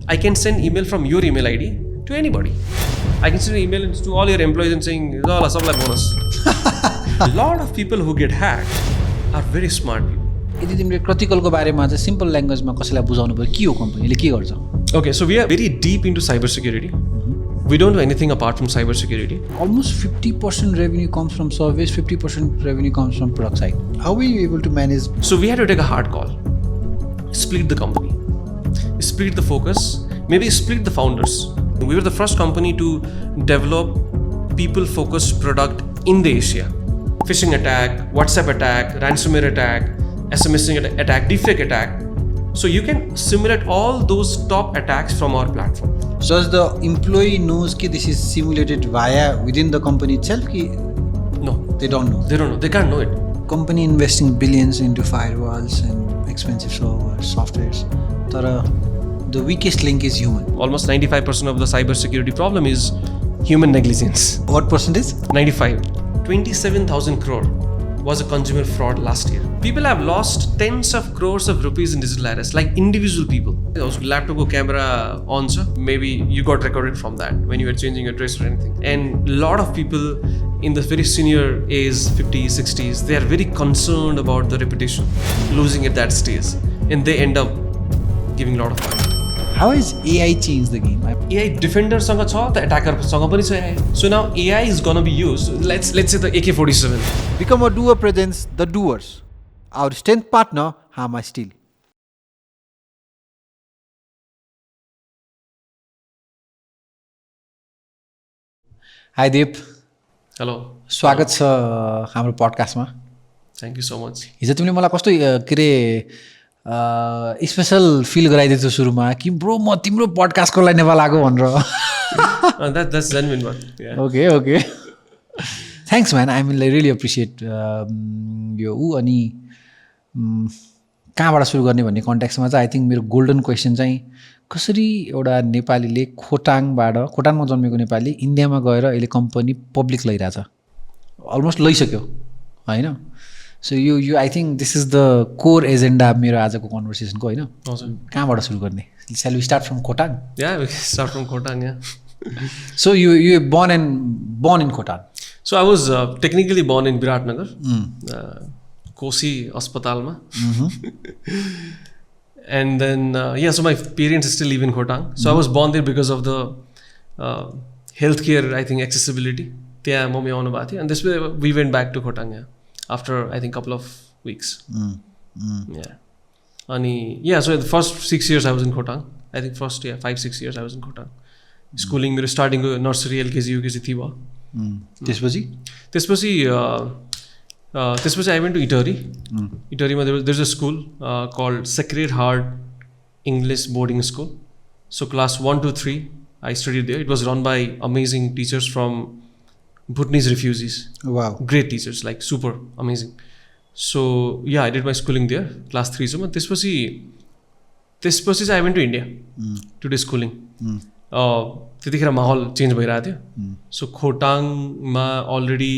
I can send email from your email ID to anybody. I can send an email to all your employees and saying, supply bonus. A lot of people who get hacked are very smart people. यदि तिमीले Kratikal बारेमा चाहिँ simple ल्याङ्ग्वेजमा कसैलाई बुझाउनु पर्यो के हो कम्पनीले के गर्छ? Okay, so we are very deep into cybersecurity. We don't do anything apart from cybersecurity. Almost 50% revenue comes from service, 50% revenue comes from product side. How were you able to manage? So we had to take a hard call. Split the company. Split the focus. Maybe split the founders. We were the first company to develop people-focused product in the Asia. Phishing attack, WhatsApp attack, ransomware attack, SMS attack, deepfake attack. So you can simulate all those top attacks from our platform. So as the employee knows that this is simulated via within the company itself? No. They don't know. They don't know. They can't know it. Company investing billions into firewalls and expensive servers, softwares. But the weakest link is human. Almost 95% of the cybersecurity problem is human negligence. What percentage? 95. 27,000 crore was a consumer fraud last year. People have lost tens of crores of rupees in digital arrests, like individual people. Laptop camera on, sir. Maybe you got recorded from that when you were changing your dress or anything. And a lot of people in the very senior age, 50s, 60s, they are very concerned about the reputation, losing at that stage. And they end up giving a lot of money. How has AI changed the game? AI defender sanga cha, the attacker sanga pani cha AI. So now AI is gonna be used. Let's say the AK-47. Become a doer presents the Doers. Our strength partner, Hama Steel. Hi Deep. Hello. स्वागत छ हाम्रो पडकास्टमा. Thank you so much. हिजो तिमीले मलाई कस्तो के रे special feel गराइदिएको थियो सुरुमा कि ब्रो म तिम्रो पडकास्टको लागि नेपाल आएको भनेर. That's genuine one. Yeah. Okay. Thanks man. I mean, I really appreciate यो अनि कहाँबाट सुरु गर्ने भन्ने कन्टेक्स्टमा चाहिँ आई थिङ्क मेरो गोल्डन क्वेसन चाहिँ कसरी एउटा नेपालीले खोटाङमा जन्मेको नेपाली इन्डियामा गएर अहिले कम्पनी पब्लिक लैरहेछ, अलमोस्ट लैसक्यो होइन. सो यो I think this is the core agenda मेरो आजको कन्भर्सेसनको होइन. कहाँबाट सुरु गर्ने? Shall we start from Khotang? Yeah, we can start from Khotang, yeah. So you born in Khotang? So I was technically born in Viratnagar, Kosi Aspatalma. And then, so my parents still live in Khotang. So I was born there because of the healthcare, I think, accessibility. There, mommy aunu bhayo थियो. And this way we went back to Khotang, after I think couple of weeks. Yeah. So the first 6 years I was in Khotang. I think first 5-6 years I was in Khotang. Schooling मेरो starting nursery LKG UKG थियो. त्यसपछि I went to Itari. Itariमा there's a school called Sacred Heart English Boarding School. So class 1 to 3 I studied there. It was run by amazing teachers from Bhutanese refugees. Wow. Great teachers, like super amazing. So yeah, I did my schooling there, class 3 सम्म. त्यसपछि I went to India to do schooling. त्यतिखेर माहौल change भइरहेको थियो. So खोटाङमा already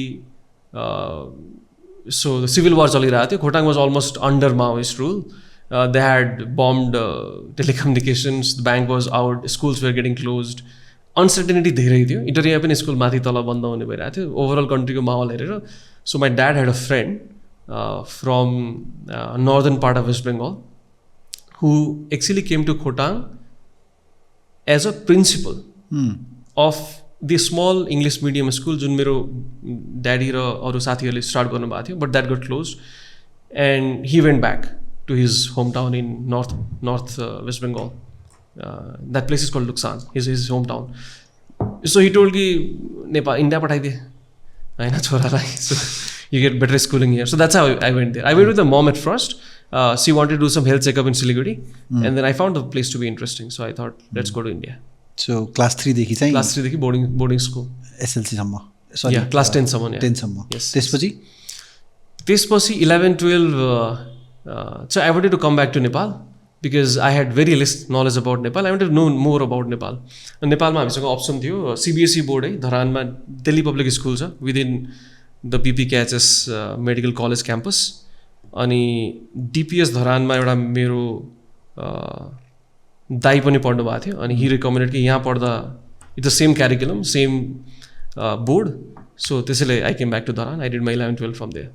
so the civil war चलिरहेको थियो. Khotang was almost under Maoist rule. They had bombed telecommunications, the bank was out, schools were getting closed. Uncertainty धेरै थियो. इटरीमा पनि स्कुल माथि तल बन्द हुने भइरहेको थियो ओभरअल कन्ट्रीको माहौल हेरेर. So my dad had a friend from northern part of West Bengal who actually came to Khotang as a principal of the small English medium school जुन मेरो ड्याडी र अरू साथीहरूले स्टार्ट गर्नुभएको थियो, but that got closed and he went back to his hometown in north West Bengal. That place is called Luksan, his hometown. So he told कि Nepal India पठाइदिए होइन छोरालाई, so you get better schooling here. So that's how I went there. I went with the mom at first. She wanted to do some health checkup in Siliguri, and then I found the place to be interesting. So I thought, let's go to India. So class 3 देखि चाहिँ class 3 देखि boarding school. SLC सम्म. Sorry. Yeah, class 10 सम्म. 10 सम्म. Yes. त्यसपछि 11, 12. So I wanted to come back to Nepal because I had very less knowledge about Nepal. I wanted to know more about Nepal. And नेपालमा हामीसँग option थियो CBSE board है, धरानमा Delhi public school छ within the PPKHS medical college campus. अनि DPS धरानमा एउटा मेरो दाई पनि पढ्नु भएको थियो अनि हि रिकमेन्डेड कि यहाँ पढ्दा it's the same curriculum same board so त्यसैले I came back to Dharan I did my 11-12 from there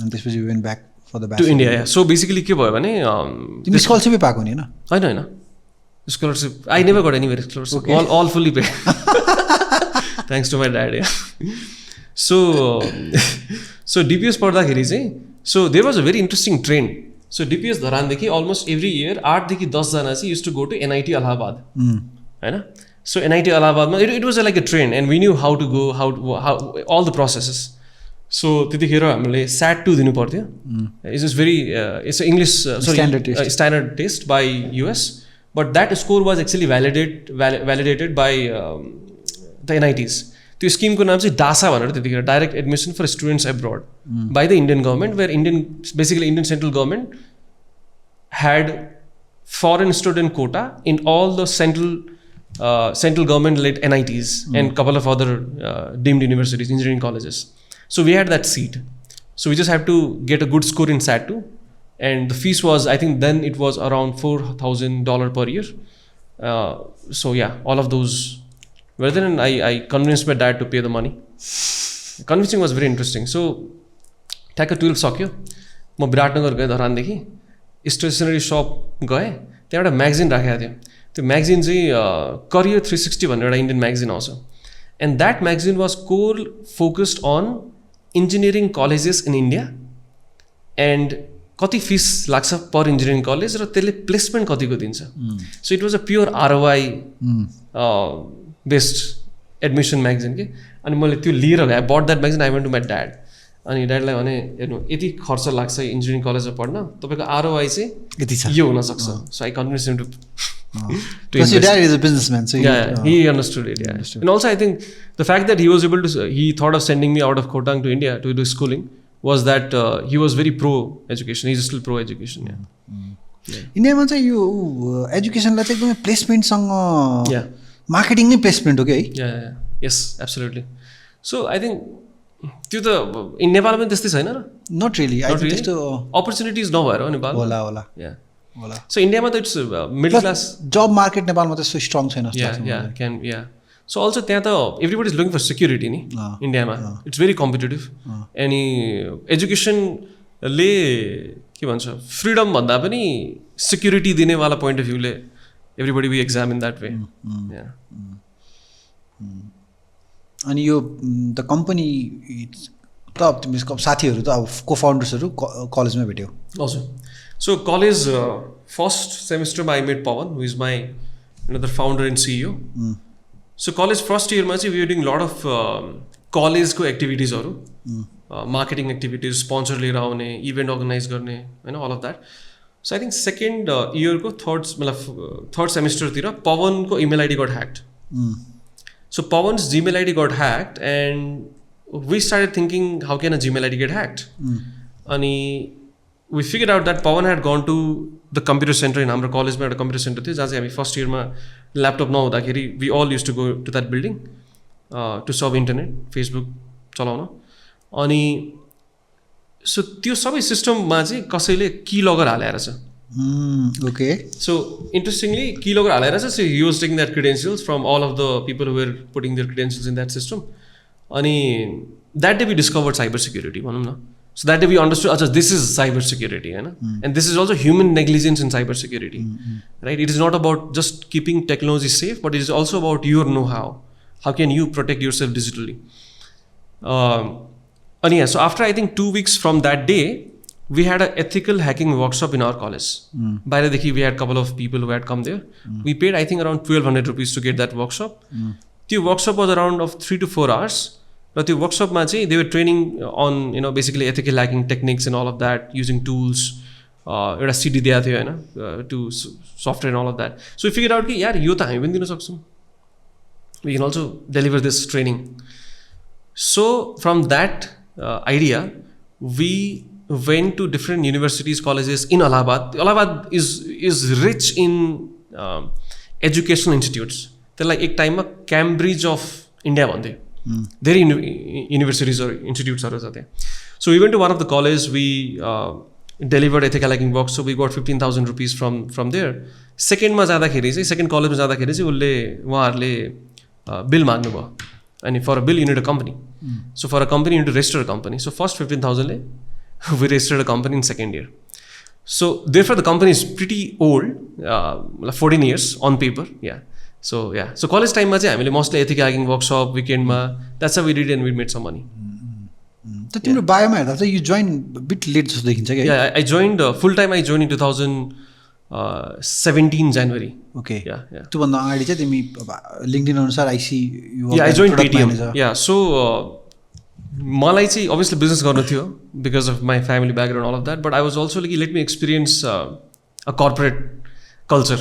अनि त्यसपछि you went back for the to India so basically के भयो भने तिमी स्कलरसिपै पाएको नि होइन होइन scholarship I never got anywhere scholarship all fully pay thanks to my dad so DPS पढ्दाखेरि चाहिँ so there was a very interesting trend so DPS धरानदेखि almost every year 8 देखि 10 जना चाहिँ use to go to NIT Allahabad होइन so NIT अलाहाबादमा it was like a trend and we knew how to go how all the processes so त्यतिखेर हामीले SAT 2 दिनु पर्थ्यो it's very it's English standard test by US but that score was actually validated by the NITs त्यो स्किमको नाम चाहिँ DASA भनेर त्यतिखेर direct admission for students abroad by the Indian government were basically Indian central government had foreign student quota in all the central government led NITs and couple of other deemed universities, engineering colleges. So we had that seat. So we just had to get a good score in SAT 2 and the fees was, I think then it was around $4,000 per year. So yeah, all of those were there and I convinced my dad to pay the money. Convincing was very interesting. So ठ्याक्क 12 सक्यो म विराटनगर गएँ धरानदेखि stationery shop गएँ त्यहाँ एउटा magazine राखेको थियो त्यो म्यागजिन चाहिँ करियर 360 भनेर एउटा इन्डियन म्यागजिन आउँछ and that magazine was core focused on engineering colleges in India and कति फिस लाग्छ पर इन्जिनियरिङ कलेज र त्यसले प्लेसमेन्ट कतिको दिन्छ so it was a pure ROI based admission magazine के अनि मैले त्यो लिएर आई but that magazine I went to my dad अनि ड्याडलाई भने हेर्नु यति खर्च लाग्छ इन्जिनियरिङ कलेजमा पढ्न तपाईँको ROI चाहिँ यति छ यो हुनसक्छ so I convince him to Because your dad is a businessman, so he understood it. Yeah, and also I think the fact that he was able to, he thought of sending me out of Khotang to India to do schooling was that he was very pro education. He's still pro education. Yeah. इन्डियामा चाहिँ यो एजुकेसनलाई चाहिँ एकदमै प्लेसमेन्टसँग marketing नै placement हो कि है yes absolutely so I think त्यो त इन नेपालमा पनि त्यस्तै छैन र नट रियली आई थिंक त्यस्तो अपर्च्युनिटिज नभएर हो नेपाल होला होला होला सो इन्डियामा त it's middle class job market नेपालमा त्यस्तो स्ट्रङ छैन सो अल्सो त्यहाँ त everybody is looking for security नि इन्डियामा इट्स भेरी कम्पिटेटिभ अनि एजुकेसनले के भन्छ फ्रिडम भन्दा पनि सेक्युरिटी दिनेवाला पोइन्ट अफ भ्यूले everybody we examine that way अनि यो द कम्पनी त तिमीको साथीहरू त अब को फाउन्डर्सहरू कलेजमा भेट्यौ हजुर So college first semester I met Pawan who is my another founder and CEO. So college first year ma we were doing a lot of college ko activities haru marketing activities sponsor लिएर आउने event organize गर्ने हैन all of that. So I think second year ko third semester तिर Pawan को email ID got hacked. So Pawan's Gmail ID got hacked and we started thinking how can a Gmail ID get hacked? अनि we figured out that Pawan had gone to the computer center in हाम्रो कलेजमा एउटा computer centre थियो जहाँ चाहिँ हामी first इयरमा laptop नहुँदाखेरि we all used to go to that building to serve internet Facebook चलाउन अनि सो त्यो सबै सिस्टममा चाहिँ कसैले की लगर हालेर छ ओके सो इन्ट्रेस्टिङली की लगर हालेर छ so he was taking that credentials from all of the people who were putting their credentials in that system अनि that day we discovered cybersecurity भनौँ न So that day we understood, achha, this is cybersecurity, and this is also human negligence in cybersecurity, right? It is not about just keeping technology safe, but it is also about your know-how. How can you protect yourself digitally? And yeah, so after I think 2 weeks from that day, we had an ethical hacking workshop in our college. By the way, we had a couple of people who had come there. We paid I think around 1,200 rupees to get that workshop. The workshop was around of 3 to 4 hours. र त्यो वर्कसपमा चाहिँ they were training on basically ethical hacking techniques and all of that using tools एउटा CD दिएको थियो होइन two software and all of that so figure out कि यार यो त हामी पनि दिन सक्छौँ we can also deliver this training so from that idea we went to different universities colleges in Allahabad is rich in educational institutes त्यसलाई एक टाइममा क्याम्ब्रिज अफ इन्डिया भन्थ्यो धेरै युनिभर्सिटिज इन्स्टिट्युट्सहरू छ त्यहाँ so we went to one of the college we delivered ethical hacking box, so we got 15,000 rupees from there. सेकेन्डमा जाँदाखेरि चाहिँ, सेकेन्ड कलेजमा जाँदाखेरि चाहिँ उहाँहरूले बिल माग्नुभयो. अनि for a bill you need a company. So for a company you need to register a company. So first 15,000ले we registered a company in second year. So therefore the company is pretty old, 14 years on paper. Yeah. So college time ma चाहिँ हामीले mostly ethical hacking workshop weekend ma, that's how we did and we made some money. त तिम्रो बायोमा हेर्दा चाहिँ you joined bit late जस्तो देखिन्छ के? Yeah, I joined full time. I joined in 2017 January. Okay. Yeah. त्यो भन्दा अगाडि चाहिँ तिमी LinkedIn अनुसार I see you I joined Paytm. Yeah, so मलाई चाहिँ obviously business गर्नु थियो because of my family background, all of that, but I was also like, let me experience a corporate culture.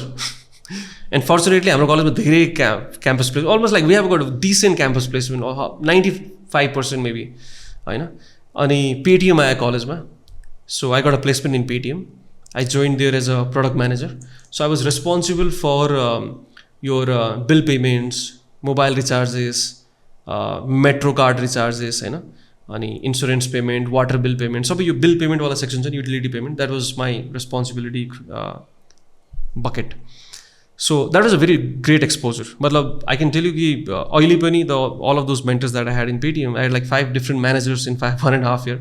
And fortunately हाम्रो कलेजमा धेरै campus placement, almost like we have got a decent campus placement, 95% maybe, हैन. अनि Paytm आयो कलेजमा, so I got a placement in Paytm. I joined there as a product manager. So I was responsible for your bill payments, mobile recharges, metro card recharges होइन, अनि insurance payment, water bill payment, सबै यो bill पेमेन्टवाला section छ नि, utility payment, that was my responsibility bucket. So that was a very great exposure. मतलब I can tell you कि अहिले पनि the all of those mentors that I had in Paytm, I had like 5 different managers in 1.5 year,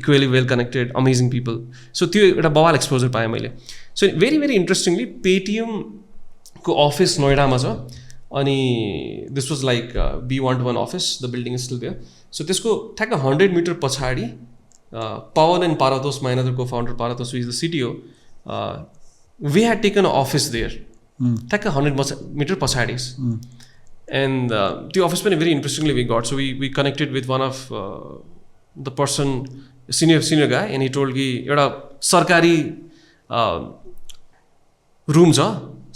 equally well connected, amazing people. So त्यो एउटा बवाल exposure पाएँ मैले. So very very interestingly Paytm को office नोइडामा छ. अनि this was like B121 office, the building is still there. So त्यसको ठ्याक्क 100 मिटर पछाडि Pawan and Paritosh, my another cofounder Paritosh is the CTO, we had taken a office there ठ्याक्क 100 metre पछाडि. And त्यो अफिस पनि very interestingly we got. So we connected with one of the person, senior guy, and he told कि एउटा सरकारी room छ,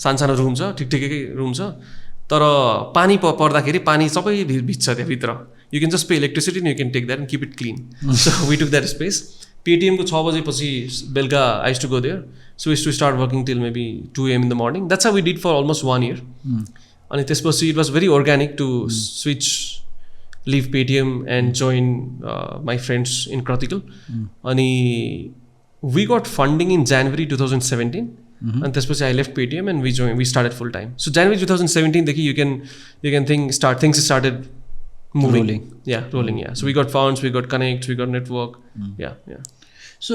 सानो room छ, ठिकै रुम छ, तर पानी पर्दाखेरि पानी सबै भिज्छ त्यहाँभित्र. You can just pay electricity and you can take that and keep it clean. So we took that space. Paytm को 6 बजेपछि बेलुका I use to go there. So we use to start working till maybe 2 AM in the morning. That's how we did for almost 1 year. अनि त्यसपछि it was very organic to switch, leave Paytm and join my friends in Kratikal. अनि we got funding in January 2017. And त्यसपछि I left Paytm and we started full time. So January 2017 देखि you can think things started moving. Rolling. Yeah. So we got funds, we got connects, we got network. Yeah. So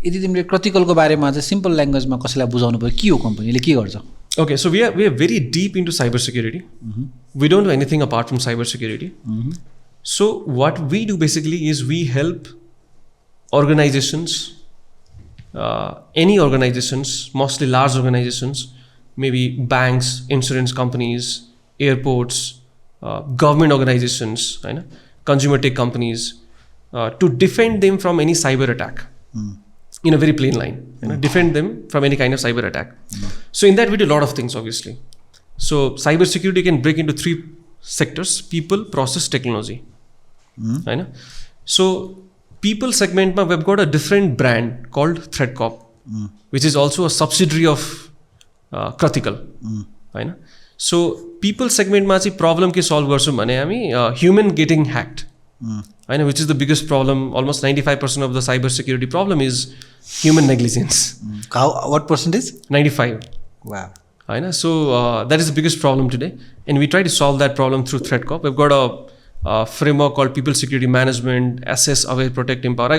यदि तिमीले Kratikal को बारेमा चाहिँ simple ल्याङ्ग्वेजमा कसैलाई बुझाउनु पर्यो के हो कम्पनीले के गर्छ? Okay, so we are very deep into cybersecurity. We don't do anything apart from cybersecurity. So what we do basically is we help organizations, any organizations, mostly large organizations, maybe banks, insurance companies, airports, government organizations, consumer tech companies, to defend them from any cyber attack. In a very plain line, defend them from any kind of cyber attack. So in that we do a lot of things, obviously. So cybersecurity can break into 3 sectors: people, process, technology. So people segment ma we've got a different brand called ThreatCop, which is also a subsidiary of Kratikal. So people segment ma चाहिँ problem के solve गर्छौं भने हामी human getting hacked, which is the biggest problem. Almost 95% of the cybersecurity problem is human negligence. What percentage? 95. Wow. So that is the biggest problem today, and we try to solve that problem through ThreatCop. We've got a framework called people security management, assess, aware, protect, empower.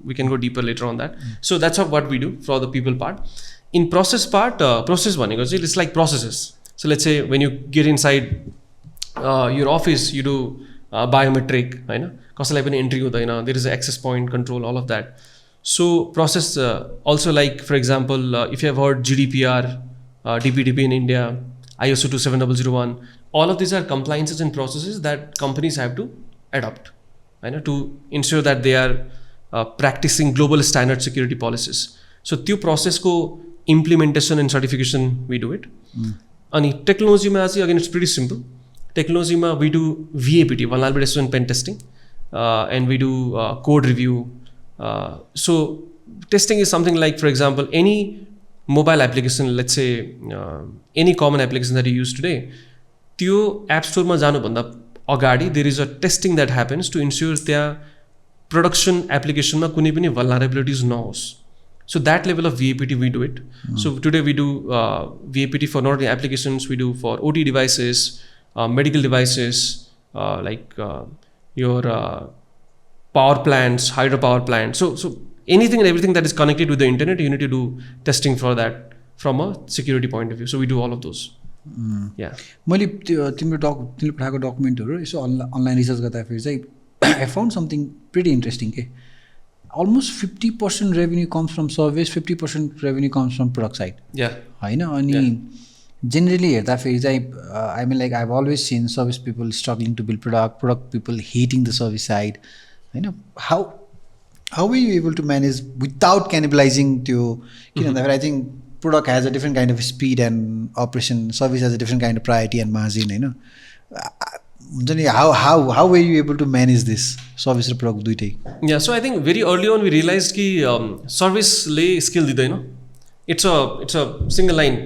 We can go deeper later on that. So that's what we do for the people part. In process part, process भनेको चाहिँ it's like processes. So let's say when you get inside your office, you do biometric, कसैलाई पनि entry हुँदैन, there is an access point control, all of that. So process also, like for example, if you have heard GDPR, DPDP in India, ISO 27001, all of these are compliances and processes that companies have to adopt, to ensure that they are practicing global standard security policies. So त्यो process को implementation and certification we do it. अनि technology मा चाहिँ again it's pretty simple. Technology मा we do VAPT, vulnerability assessment, pen testing, and we do code review. So testing is something like, for example, any mobile application, let's say any common application that you use today, त्यो app स्टोरमा जानुभन्दा अगाडि there is a testing that happens to ensure त्यहाँ production application ma कुनै पनि vulnerabilities नहोस्. So that level of VAPT we do it. So today we do VAPT for not only applications, we do for OT devices, medical devices, like your power plants, hydropower plants. So anything and everything that is connected with the internet, you need to do testing for that from a security point of view. So we do all of those. Yeah. मैले तिम्रो पठाएको डकुमेन्टहरू यसो online research गर्दाखेरि चाहिँ I found something pretty interesting. Almost 50% revenue comes from service, 50% revenue comes from product side. Yeah. होइन अनि generally हेर्दाखेरि चाहिँ I mean like I've always seen service people struggling to build product people hating the service side. होइन how were you able to manage without cannibalizing त्यो किन भन्दाखेरि I think product has a different kind of speed and operation, service has a different kind of priority and margin. होइन how were you able to manage this service र product दुइटै? Yeah, so I think very early on we realized कि service ले skill दिँदैन. It's a single line.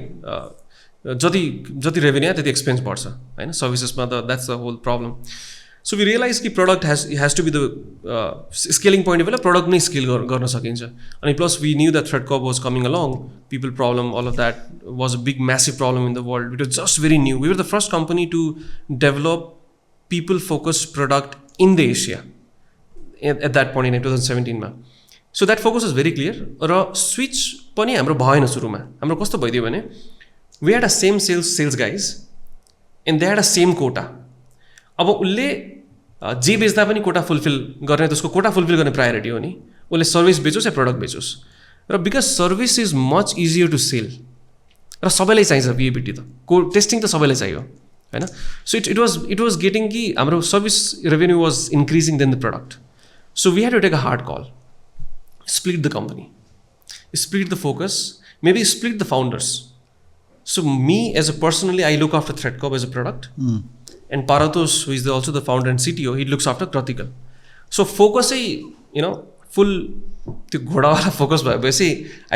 जति revenue आयो त्यति expense बढ्छ हैन services मा त that's the whole problem. So we realized कि product has to be the scaling point of view product नै scale गर्न सकिन्छ. अनि plus we knew that threat was coming along, people problem, all of that was a big massive problem in the world. It was just very new. We were the first company to develop people focused product in the Asia at that point in 2017 मा. So that focus was very clear. र switch पनि हाम्रो भएन सुरुमा. हाम्रो कस्तो भइदियो भने we had a same sales guys and they had a same quota. अब उसले जे बेच्दा पनि कोटा फुलफिल गर्ने त्यसको कोटा फुलफिल गर्ने प्रायोरिटी हो नि. उसले सर्भिस बेचोस् या प्रडक्ट बेचोस्. र because service is much easier to sell र सबैलाई चाहिन्छ VAPT त टेस्टिङ त सबैलाई चाहियो हैन. सो इट वाज गेटिङ कि हाम्रो service revenue was increasing than the product. So we had to take a hard call, split the company, split the focus, maybe split the founders. So me as a personally I look after Threatcop as a product. And Paratos, who is also the founder and CTO, he looks after Kratikal. So focus, full focus by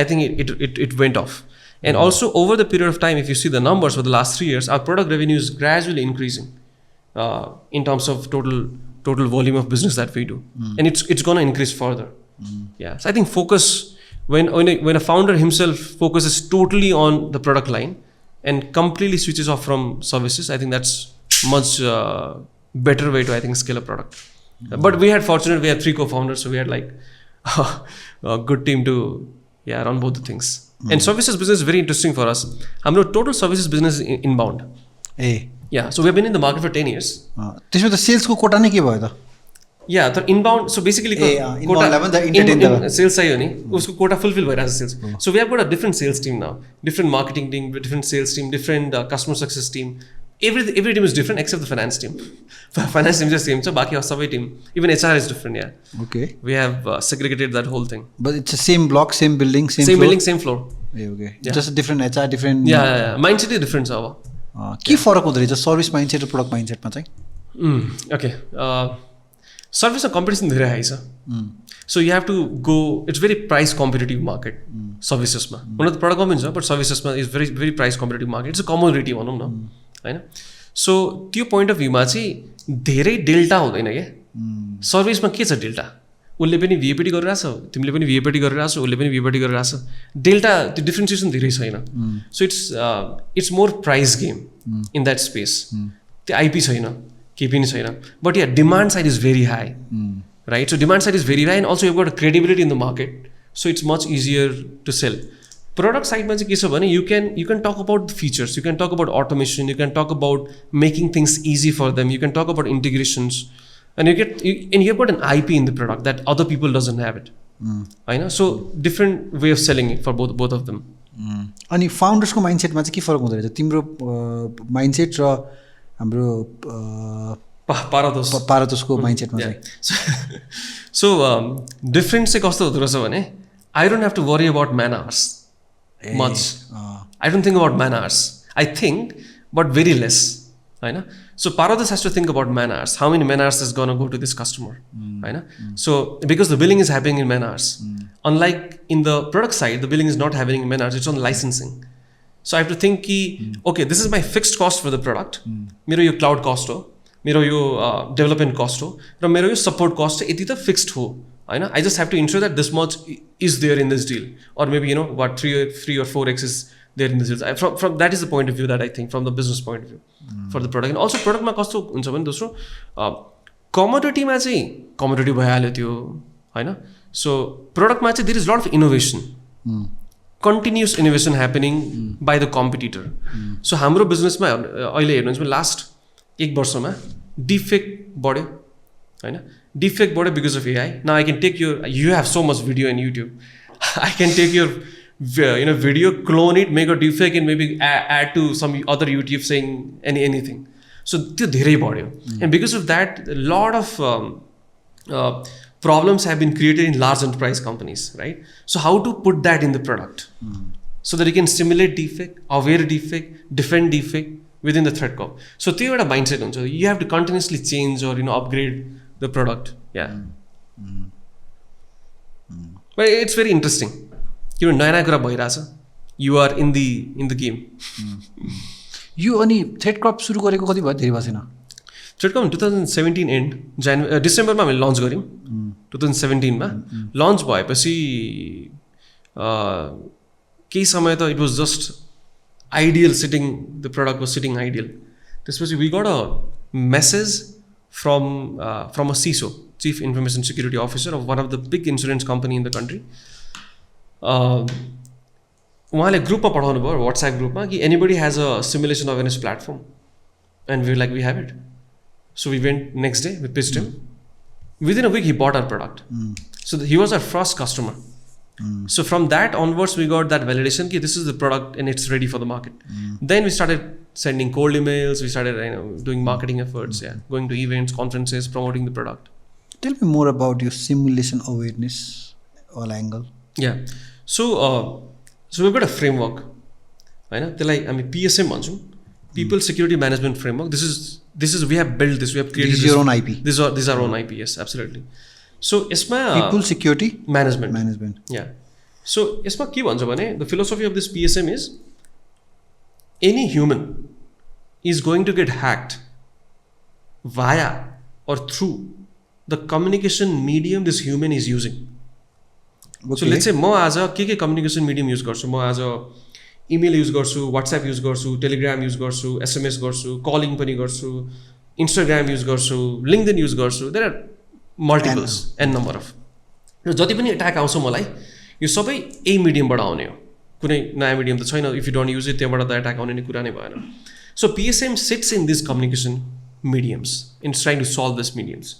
I think it went off. And also over the period of time, if you see the numbers for the last 3 years, our product revenue is gradually increasing in terms of total volume of business that we do. And it's going to increase further. Yeah. So I think focus, when a founder himself focuses totally on the product line and completely switches off from services, I think that's much better way to I think scale a product. But we had 3 co-founders, so we had like a good team to run both the things. And services business is very interesting for us. Our total services business is inbound. Yeah, so we have been in the market for 10 years. त्यसमा त sales को कोटा नै के भयो त? Yeah, the inbound, so basically sales चाहियो नि उसको कोटा फुलफिल भइरहेछ sales. So we have got a different sales team now, different marketing team, different sales team, different customer success team. Every team is different except the finance team. Finance team is same. So बाकी सबै team, even HR is different. Yeah. Okay. We have segregated that whole thing. But it's the same block, same building, same floor? Building, same floor. Okay. Yeah. Just a different HR, different. Yeah. Mindset is different अब. के फरक हुँदो रहेछ service mindset र product माइन्डसेटमा चाहिँ? Okay. सर्भिसमा competition धेरै high छ. So you have to go. It's very price competitive market. Services ma. हुन त प्रोडक्टमा पनि छ, but services ma is very very price competitive market. It's a commodity भनौँ न. हैन. सो त्यो पोइन्ट अफ भ्यूमा चाहिँ धेरै डेल्टा हुँदैन क्या. सर्भिसमा के छ डेल्टा? उसले पनि VAPT गरिरहेछ, तिमीले पनि VAPT गरिरहेछ, उसले पनि VAPT गरिरहेछ. डेल्टा त्यो डिफ्रेन्सिएसन धेरै छैन. So it's more price game in that space. त्यो IP छैन, केही पनि छैन. But yeah demand side is very high, right? So demand side is very high and also you got a credibility in the market. So it's much easier to sell. Product side में के छ भने you can talk about the features, you can talk about automation, you can talk about making things easy for them, you can talk about integrations, and you've got an IP in the product that other people doesn't have it. I know. So different way of selling it for both of them. अनि founders को mindset में चाहिँ के फरक हुँदो रहेछ? तिम्रो mindset र हाम्रो पारतोस को mindset में चाहिँ? So different चाहिँ कस्तो हुँदो रहेछ भने I don't have to worry about man hours. Much. I don't think about man hours. I think, but very less. Right? So Parados has to think about man hours. How many man hours is going to go to this customer? Right? So because the billing is happening in man hours. Unlike in the product side, the billing is not happening in man hours. It's on licensing. So I have to think, okay, this is my fixed cost for the product. मेरो यो cloud cost हो. मेरो यो development cost हो र मेरो यो support cost चाहिँ यति त फिक्स्ड हो होइन I just have to ensure that this much is there in this deal or maybe what 3 or 4x is there in this deal. From that is the point of view that I think from the business point of view for the product. And also product मा कस्तो हुन्छ भने दोस्रो कमोडिटीमा चाहिँ commodity भइहाल्यो त्यो होइन so प्रोडक्टमा चाहिँ there is lot of innovation continuous innovation happening by the competitor so हाम्रो बिजनेसमा अहिले हेर्नुहुन्छ भने लास्ट 1 वर्षमा डिफेक्ट बढ्यो होइन डिफेक्ट बढ्यो because of AI now I can take you have so much video in YouTube I can take your video, clone it, make a defect, and maybe add to some other YouTube saying anything. So त्यो धेरै बढ्यो and because of that a lot of problems have been created in large enterprise companies, right? So how to put that in the product so that you can simulate defect, aware defect, defend defect within the threat curve. So त्यो एउटा mindset हुन्छ you have to continuously change or upgrade the product. But it's very interesting. किनभने नयाँ कुरा भइरहेछ you are in the game यो अनि thread crop सुरु गरेको कति भयो धेरै बसेन थ्रेड क्रप 2017 एन्ड डिसेम्बरमा हामीले लन्च गऱ्यौँ 2017मा लन्च भएपछि केही समय त it was just ideal sitting the product was sitting ideal त्यसपछि we got a message from a CISO chief information security officer of one of the big insurance company in the country उहाँले ग्रुपमा पठाउनु भयो WhatsApp ग्रुपमा कि anybody has a simulation awareness platform and we have it so we went next day we pitched him within a week he bought our product so he was our first customer so from that onwards we got that validation कि this is the product and it's ready for the market then we started sending cold emails we started doing marketing efforts going to events conferences promoting the product tell me more about यो simulation awareness all angle So we've got a framework, right? त्यसलाई हामी PSM भन्छौँ People Security Management Framework. This is we have built this. We have created. This is your own IP. These are our own IP. Yes, absolutely. So यसमा People Security Management. Yeah. So यसमा के भन्छ भने the philosophy of this PSM is any human is going to get hacked via or through the communication medium this human is using. So let's say म आज के communication medium use गर्छु म आज इमेल युज गर्छु WhatsApp use गर्छु Telegram use गर्छु SMS गर्छु कलिङ पनि गर्छु इन्स्टाग्राम युज गर्छु लिङ्कडिन युज गर्छु there are multiples an number of र जति पनि एट्याक आउँछ मलाई यो सबै यही मिडियमबाट आउने हो कुनै नयाँ मिडियम त छैन if you don't use it त्यहाँबाट त एट्याक आउने नै कुरा नै भएन so PSM sits in this communication mediums in trying to solve this mediums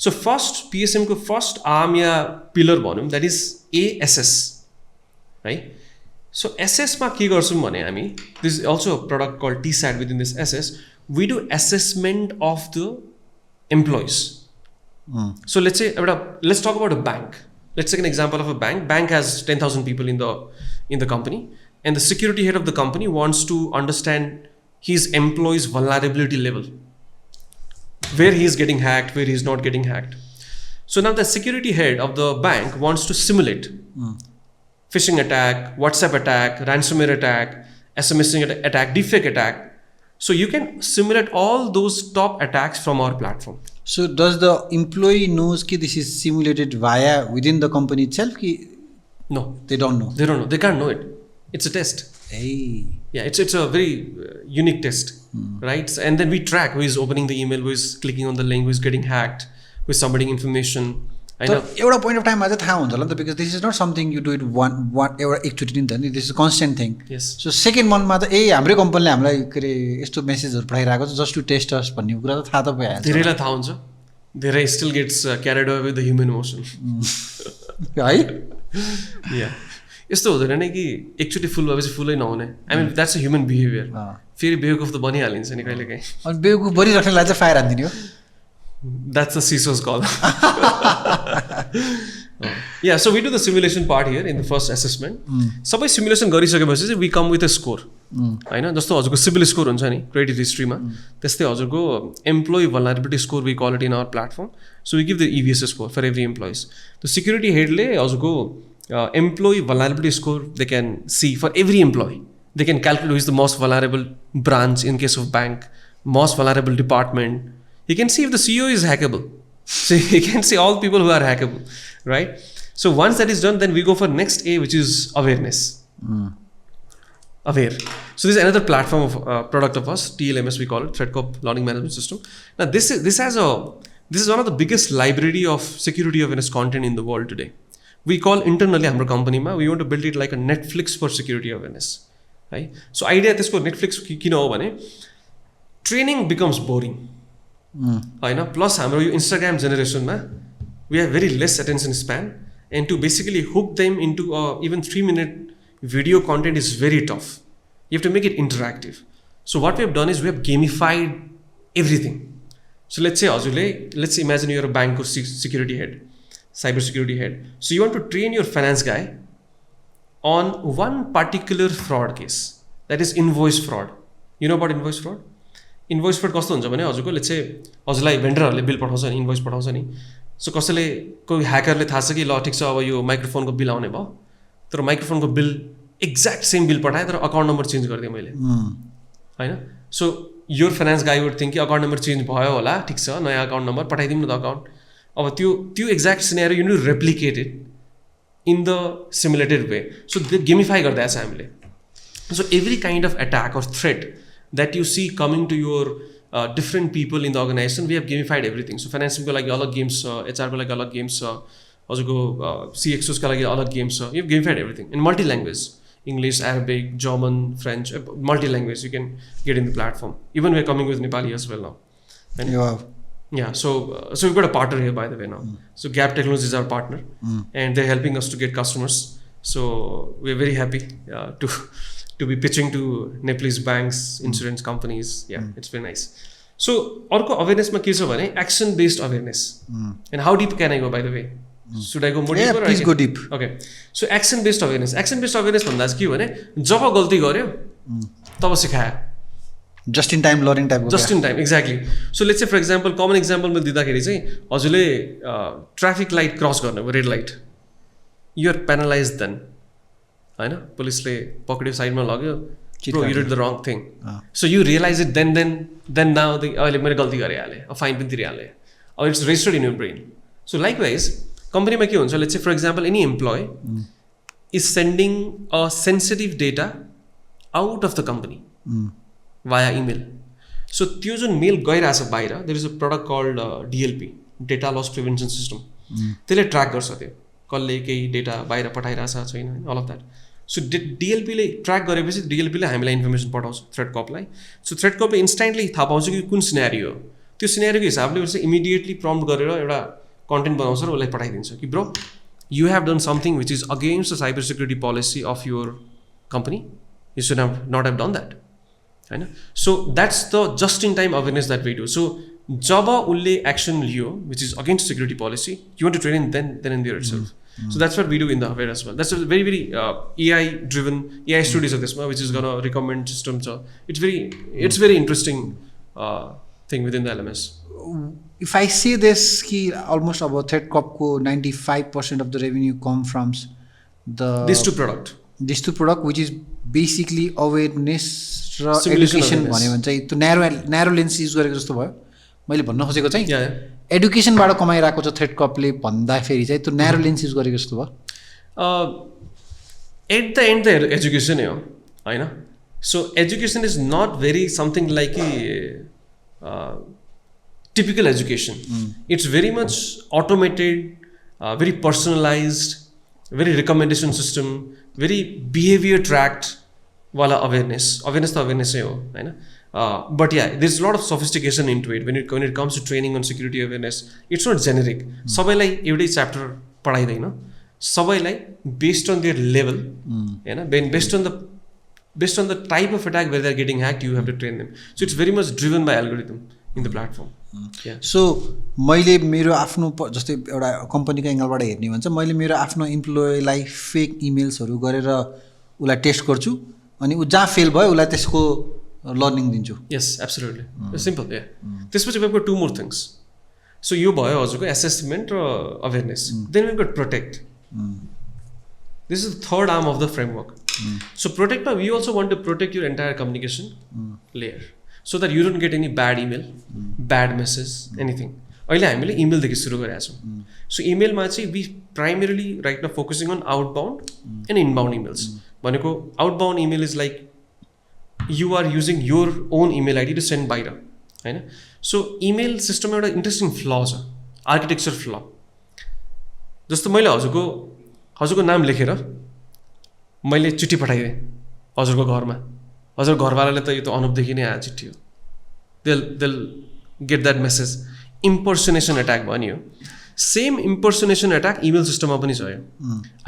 so first PSM को फर्स्ट आर्म या पिलर भनौँ द्याट इज ASS है सो एसएसमा के गर्छौँ भने हामी this is also a product call TSAT within this SS we do assessment of the employees so let's talk about a bank let's take an example of a bank has 10,000 people in the company and the security head of the company wants to understand his employees vulnerability level where he is getting hacked, where he is not getting hacked. So now the security head of the bank wants to simulate phishing attack, WhatsApp attack, ransomware attack, SMSing attack, deepfake attack. So you can simulate all those top attacks from our platform. So does the employee knows that this is simulated via within the company itself? No. They don't know. They don't know. They can't know it. It's a test. Hey. Yeah, it's a very unique test, right? And then we track who is opening the email, who is clicking on the link, who is getting hacked, who is submitting information. I know. एउटा point of time थाहा हुन्छ होला नि त because this is not something you do it one एउटा एकचोटि नि त नि this is a constant thing. Yes. So second monthमा त हाम्रै कम्पनीले हामीलाई के अरे यस्तो मेसेजहरू पठाइरहेको छ just to test us भन्ने कुरा त थाहा त भइहाल्छ धेरैलाई थाहा हुन्छ धेरै still gets carried away with the human emotion. है Yeah. यस्तो हुँदैन नि कि एकचोटि फुल भएपछि फुलै नहुने I mean that's a human behaviour फेरि बेवकुफ त बनिहालिन्छ नि कहिले काहीँ अनि बेवकुफ बनिराख्नेलाई चाहिँ फायर हानिदिने हो that's a CISO's call. Yeah, so we do the simulation part here in the first assessment. सबै सिमुलेसन गरिसकेपछि चाहिँ we come with a score होइन जस्तो हजुरको सिभिल स्कोर हुन्छ नि क्रेडिट हिस्ट्रीमा त्यस्तै हजुरको employee vulnerability score we call it in our platform so we give the EVS score for every employees the security हेडले हजुरको employee vulnerability score they can see for every employee. They can calculate who is the most vulnerable branch in case of bank, most vulnerable department. he can see if the CEO is hackable. So he can see all people who are hackable, right? So once that is done, then we go for next A, which is awareness. Aware. So this is another platform of product of us, TLMS we call it, Threat Corp Learning Management System. Now this is one of the biggest library of security awareness content in the world today. We call internally our company we want to build it like a Netflix for security awareness, right? So idea this for Netflix किन हो भने training becomes boring, हैन? Plus हाम्रो यो Instagram generation we have very less attention span, and to basically hook them into even 3-minute video content is very tough. You have to make it interactive. So what we have done is we have gamified everything. So let's imagine you're a bank or security head, cybersecurity head. So you want to train your finance guy on one particular fraud case, that is invoice fraud. You know about invoice fraud? Invoice fraud कस्तो हुन्छ भने हजुरको let's say हजुरलाई भेन्डरहरूले bill पठाउँछ नि, invoice पठाउँछ नि. So कसैले कोही ह्याकरले थाहा छ कि ल ठिक छ अब यो माइक्रोफोनको बिल आउने भयो, तर माइक्रोफोनको बिल एक्ज्याक्ट सेम बिल पठाएँ तर अकाउन्ट नम्बर चेन्ज गरिदिएँ मैले, हैन? सो योर फाइनेन्स गाई वुड थिङ्क कि अकाउन्ट नम्बर चेन्ज भयो होला, ठिक छ नयाँ अकाउन्ट नम्बर पठाइदिउँ न त अकाउन्ट. अब त्यो exact scenario you need replicate it in the simulated way. So gamify गरिरहेको छ हामीले. So every kind of attack or threat that you see coming to your different people in the organization, we have gamified everything. So financing ko lagi alag games, HR ko lagi alag games, also CXOs ka lagi alag games. We have gamified everything in multi-language, English, Arabic, German, French, multi-language. You can get in the platform. Even we're coming with Nepali as well now. And yeah. So we've got a partner here by the way now. So Gap Technologies is our partner, and they're helping us to get customers. So we're very happy to be pitching to Nepalese banks, insurance companies. Yeah, it's very nice. So, orko awareness ma ke cha bhane action based awareness. And how deep can I go, by the way? Should I go more deeper? Yeah, please go deep. Okay. So action based awareness. Action based awareness भन्दा चाहिँ के हो भने जब गल्ती गर्यो तब सिकायो. Just in time learning type. Just in time, exactly. So let's say for example, common example ma दिँदाखेरि चाहिँ हजुरले ट्राफिक लाइट क्रस गर्नुभयो, red light, you are penalized then. हैन? पुलिसले पक्रियो, साइडमा लग्यो, bro, you did the wrong thing. So you realize it then now अहिले मैले गल्ती गरे हाले, अब फाइन पनि तिरिहाले, अब it's registered in your brain. So likewise कम्पनीमा के हुन्छ, let's say for example any employee is sending a sensitive data out of the company via email. So त्यो जुन मेल गइरहेछ बाहिर, there is a product called DLP, data loss prevention system. त्यसले track गर्छ त्यो कसले केही डेटा बाहिर पठाइरहेछ छैन, all of that. So DLP ले ट्र्याक गरेपछि DLP ले हामीलाई इन्फर्मेसन पठाउँछ थ्रेट कपलाई. सो थ्रेट कपले इन्स्ट्यान्टली थाहा पाउँछ कि कुन सिनेरियो हो, त्यो सिनेरियोको हिसाबले उसले इमिडिएटली प्रम्प्ट गरेर एउटा कन्टेन्ट बनाउँछ र उसलाई पठाइदिन्छ कि bro you have done something which is against the cyber security policy of your company, you should not have done that, हैन? So that's the just in time awareness that we do. So जब उसले action लियो which is against security policy, you want to train them in there itself. So that's what we do in the Aware as well. That's a very AI driven AI studies of this, which is gonna recommend systems. It's very interesting thing within the LMS. If I say this, ki almost about threat cop ko 95% of the revenue come from these two product, which is basically awareness र education भन्यो भने चाहिँ त्यो narrow lens use गरेको जस्तो भयो. मैले भन्न खोजेको चाहिँ एडुकेसनबाट कमाइरहेको छ थ्रेट कपले भन्दाखेरि चाहिँ त्यो न्यारो लेन्स युज गरेको जस्तो भयो. At the end the education हो, हैन? So education is not very something like typical education. It's very much automated, very personalised, very recommendation system, very behaviour tracked वाला अवेरनेस त अवेरनेसै हो, हैन? But yeah, there's a lot of sophistication into it when it comes to training on security awareness. It's not generic. सबैलाई एउटै chapter पढाइदैन, सबैलाई based on their level, हैन? Based on the type of attack where they're getting hacked, you have to train them. So it's very much driven by algorithm in the platform. Yeah. So मैले मेरो आफ्नो जस्तै एउटा कम्पनीको एङ्गलबाट हेर्ने भन्छ, मैले मेरो आफ्नो इम्प्लोइलाई फेक इमेल्सहरू गरेर उसलाई टेस्ट गर्छु अनि ऊ जहाँ फेल भयो उसलाई त्यसको लर्निङ दिन्छु. Yes, absolutely. It's simple. Yeah. त्यसपछि we've got two more things. So यो भयो हजुरको assessment र awareness. Then we've got protect. This is the third arm of the framework. So protect, we also want to protect your entire communication layer so that you don't get any bad email, bad message anything अहिले हामीले इमेलदेखि सुरु गरेका छौँ so इमेलमा चाहिँ we primarily right now focusing on outbound and inbound emails भनेको outbound email is like you are using your own email ID to send बाहिर होइन सो इमेल सिस्टममा एउटा इन्ट्रेस्टिङ फ्ल छ आर्किटेक्चर फ्ल जस्तो मैले हजुरको नाम लेखेर मैले चिठी पठाइदिएँ हजुरको घरमा हजुर घरवालाले त यो त अनुपदेखि नै आएको चिठी हो देल गेट द्याट मेसेज इम्पर्सनेसन एट्याक भयो नि हो सेम इम्पर्सनेसन एट्याक इमेल सिस्टममा पनि छ यो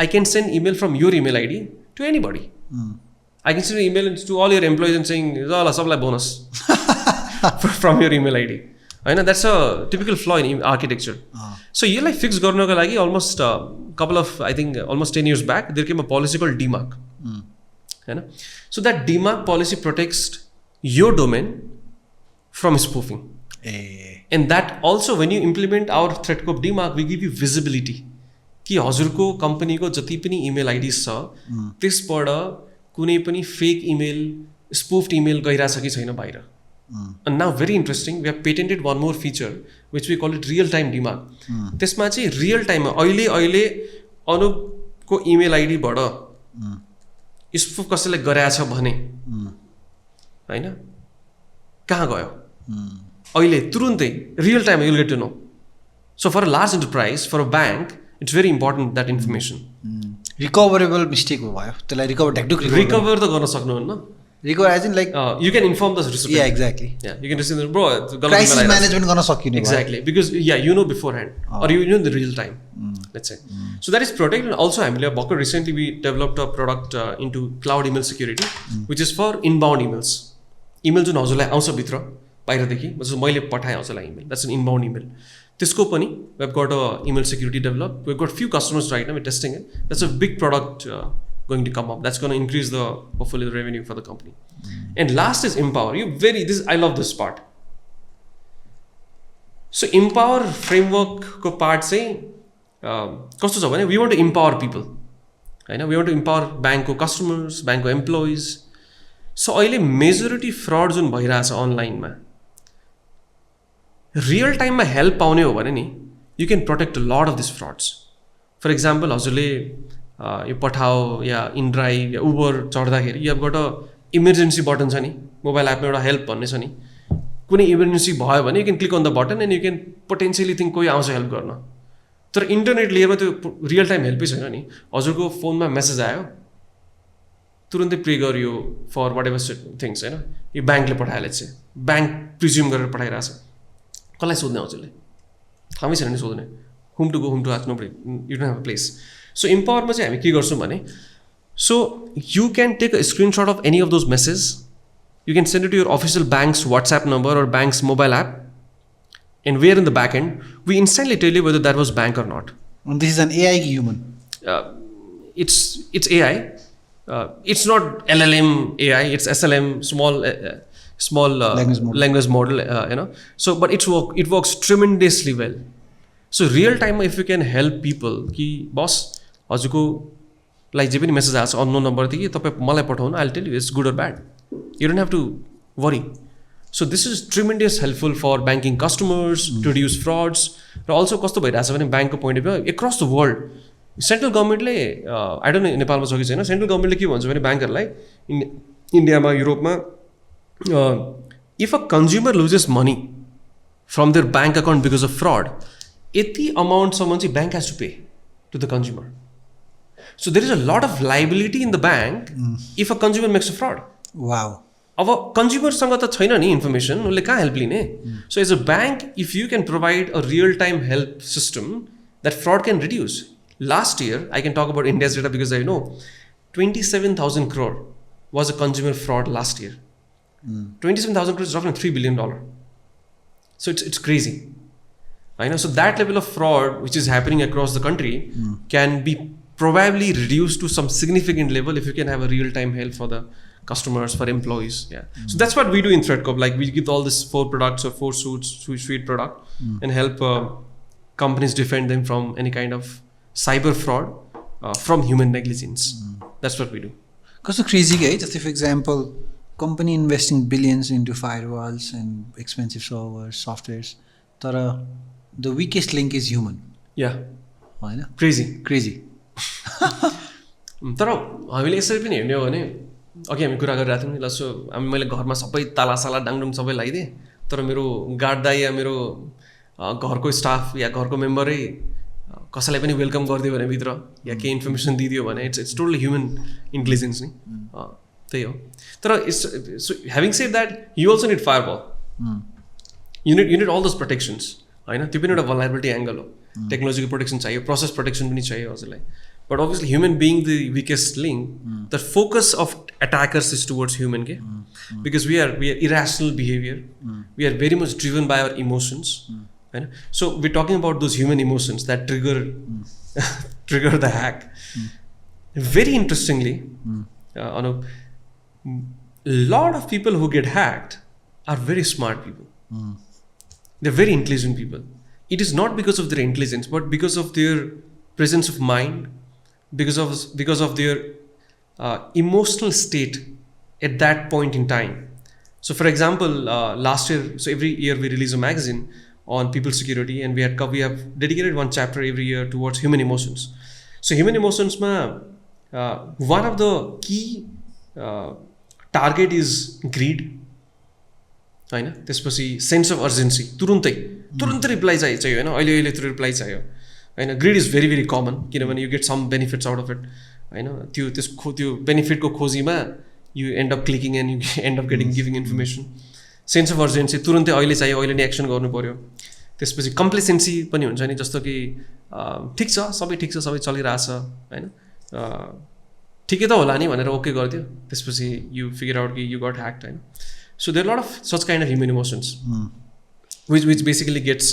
I can send email from your email ID to anybody I can send email to all your employees and saying ल सबलाई bonus from your email ID होइन that's a typical flaw in architecture so यसलाई fix गर्नको लागि almost couple of I think almost 10 years back there came a policy called DMARC होइन so that DMARC policy protects your domain from spoofing and that also when you implement our Threatcop's DMARC we give you visibility कि हजुरको कम्पनीको जति पनि email IDs छ त्यसबाट कुनै पनि फेक इमेल स्पूफ्ड इमेल गइरहेछ कि छैन बाहिर And now very interesting, we have patented one more feature which we call it real time demark. त्यसमा चाहिँ रियल टाइममा अहिले अनुपको इमेल आइडी बाट स्पूफ कसैले गरेछ भने हैन कहाँ गयो अहिले तुरुन्तै रियल टाइममा you'll get to know. So for a large enterprise, for a bank, it's very important that information. Recoverable mistake भयो त्यसलाई रिकभर त गर्न सक्नुहुन्न recover as in like you can inform the recipient. Yeah, exactly. Yeah, you can receive the bro crisis management गर्न सकिने exactly because you know beforehand or you know in the real time let's say so that is protected. And also हामीले भर्खर recently we developed a product into cloud email security which is for inbound emails email जुन हजुरलाई आउँछ भित्र बाहिरदेखि जस्तो मैले पठाएँ हजुरलाई email that's an inbound email त्यसको पनि we have got a email security developed. We've got few customers right now, we're testing it. That's a big product going to come up. That's going to increase hopefully the revenue for the company. And last is empower. I love this part. So empower framework ko part say kasto cha bhane we want to empower people. We want to empower bank ko customers, bank ko employees. So अहिले majority fraud जुन भइरहेछ online मा real time मा help पाउने हो भने नि you can protect a lot of these frauds. For example, हजुरले यो पठाओ या इनड्राइभ या उबर चढ्दाखेरि you have got a emergency button छ नि मोबाइल एपमा एउटा हेल्प भन्ने छ नि कुनै इमर्जेन्सी भयो भने you can click on the button and you can potentially think कोही आउँछ हेल्प गर्न तर इन्टरनेट लेयरमा त्यो रियल टाइम हेल्पै छैन नि हजुरको फोनमा मेसेज आयो तुरुन्तै प्रे गरियो फर वाट एभर थिङ्स होइन यो ब्याङ्कले पठायो चाहिँ ब्याङ्क प्रिज्युम गरेर पठाइरहेछ कसलाई सोध्ने हजुरले थामै छैन नि सोध्ने whom to go whom to ask no you don't have a place so इम्पावरमा चाहिँ हामी के गर्छौँ भने so you can take a screenshot of any of those message you can send it to your official bank's WhatsApp number or bank's mobile app and where in the back end we instantly tell you whether that was bank or not this is an AI human it's AI. It's not LLM AI. It's SLM, small language model. So, but it works tremendously well. So, real time, if you can help people, कि boss, हजुरको like जे पनि message आछ unknown number देखि तपाईं मलाई पठाउनु, I'll tell you it's good or bad. You don't have to worry. So, this is tremendous helpful for banking customers to reduce frauds. र also कस्तो भइरहेछ भने ब्याङ्कको point of view across the world. Central गभर्मेन्टले I don't no नेपालमा छ कि छैन सेन्ट्रल गभर्मेन्टले के भन्छ भने ब्याङ्करलाई इन्डियामा युरोपमा if a consumer loses money from their bank account because of fraud यति अमाउन्टसम्म चाहिँ bank has to pay to the consumer so there is a lot of liability in the bank if a consumer makes a fraud wow अब कन्ज्युमरसँग त छैन नि information उसले कहाँ हेल्प लिने so as a bank if you can provide a real time help system that fraud can reduce Last year, I can talk about India's data because I know 27,000 crore was a consumer fraud last year. 27,000 crore is roughly $3 billion. So it's crazy. I know. So that level of fraud, which is happening across the country, can be probably reduced to some significant level if you can have a real-time help for the customers, for employees. Yeah. So that's what we do in ThreadCorp. Like we give all these 4 products or 4 suite product and help companies defend them from any kind of cyber fraud from human negligence. That's what we do. कस्तो crazy है जस्तै for example company investing billions into firewalls and expensive servers, softwares. तर the weakest link is human. Yeah. होइन? Crazy. तर हामीले यसरी पनि हेर्ने हो भने अघि हामी कुरा गरिरहेको थियौँ नि ल सो मैले घरमा सबै तालासाला डाङडुङ सबै लगाइदिएँ तर मेरो गार्ड दाइ या मेरो घरको स्टाफ या घरको मेम्बरै कसैलाई पनि वेलकम गरिदियो भने भित्र या केही इन्फर्मेसन दिइदियो भने इट्स टोटली ह्युमन इन्टेलिजेन्स नि त्यही हो तर so having said that you also need firewall you need all those protections होइन त्यो पनि एउटा भल्नरेबिलिटी एङ्गल हो टेक्नोलोजीको प्रोटेक्सन चाहियो प्रोसेस प्रोटेक्सन पनि चाहियो हजुरलाई but obviously human being the weakest link the focus of attackers is towards human के because we are irrational behaviour we are very much driven by our emotions होइन so we talking about those human emotions that trigger the hack very interestingly Anup, lot of people who get hacked are very smart people. They're very intelligent people. It is not because of their intelligence, but because of their presence of mind, because of their emotional state at that point in time. So, for example, last year, so every year we release a magazine on people security, and we have dedicated one chapter every year towards human emotions. So, human emotions ma one of the key target is greed. होइन त्यसपछि sense of urgency तुरुन्तै reply चाहियो होइन अहिले त्यो reply चाहियो होइन greed is very very common किनभने you get some benefits out of it होइन त्यो बेनिफिटको खोजीमा you end up clicking and you end up giving information sense of urgency तुरुन्तै अहिले चाहियो अहिले नै एक्सन गर्नु पऱ्यो त्यसपछि कम्प्लेसेन्सी पनि हुन्छ नि जस्तो कि ठिक छ सबै चलिरहेछ होइन ठिकै त होला नि भनेर ओके गरिदियो त्यसपछि यु फिगर आउट कि यु गट ह्याक्ड होइन So there are a lot of such kind of human emotions, which basically gets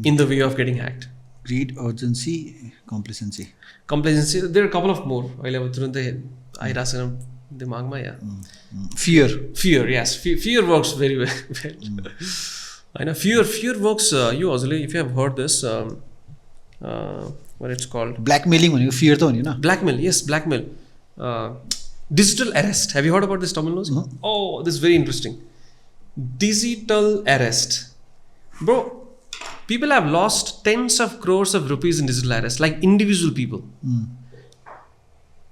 in the way of getting hacked. Greed, urgency, complacency. There are a couple of more. I love turuntai airasa dimagma ya. Fear, yes. Fear works very well. I know fear works. You also, if you have heard this, what it's called? Blackmailing when you fear to you know. Blackmail, yes, blackmail. Digital arrest. Have you heard about this terminology? Oh, this is very interesting. Digital arrest. Bro, people have lost tens of crores of rupees in digital arrest, like individual people.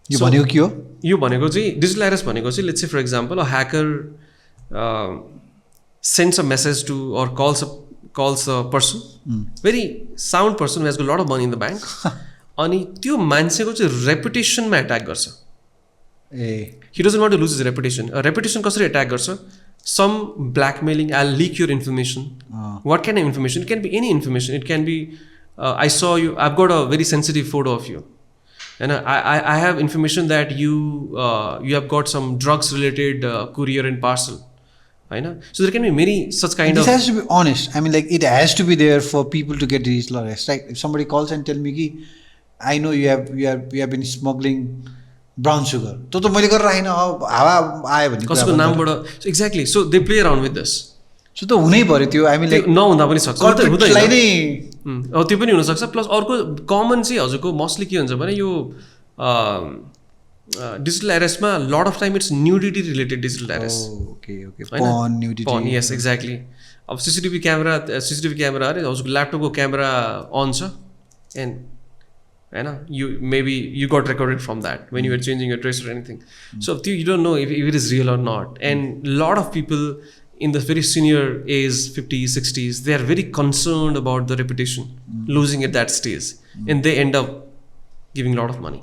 You bhaneko ke ho? You bhaneko chahi digital arrest bhaneko chahi let's say for example a hacker sends a message to or calls a person, very sound person who has got a lot of money in the bank. अनि त्यो मान्छेको चाहिँ रेपुटेसनमा attack गर्छ. He doesn't want to lose his reputation. A reputation कसरी attack गर्छ? Some blackmailing. I'll leak your information. What kind of information? It can be any information. It can be I saw you. I've got a very sensitive photo of you, and I have information that you have got some drugs related courier and parcel. I know. So there can be many such kind of. This has to be honest. I mean, like it has to be there for people to get digital arrest. Right? If somebody calls and tell me, I know you have been smuggling brown sugar. तो मैले गरेर आइन हावा आयो भने कसैको नामबाट exactly so they play around with this so त हुनै पर्यो त्यो आई मिन लाइक नहुँदा पनि सक्छ हुँदैन नै त्यो पनि हुनसक्छ प्लस अर्को कमन चाहिँ हजुरको मोस्टली के हुन्छ भने यो डिजिटल एरेस्टमा lot of time it's nudity related digital arrest porn nudity yes exactly अब सिसिटिभी क्यामेरा अरे हजुरको ल्यापटपको क्यामेरा अन छ एन्ड होइन you got recorded from that when you were changing your trace or anything. So you don't know if it is real or not. And a lot of people in the very senior age, 50s, 60s, they are very concerned about the reputation, losing at that stage. And they end up giving a lot of money.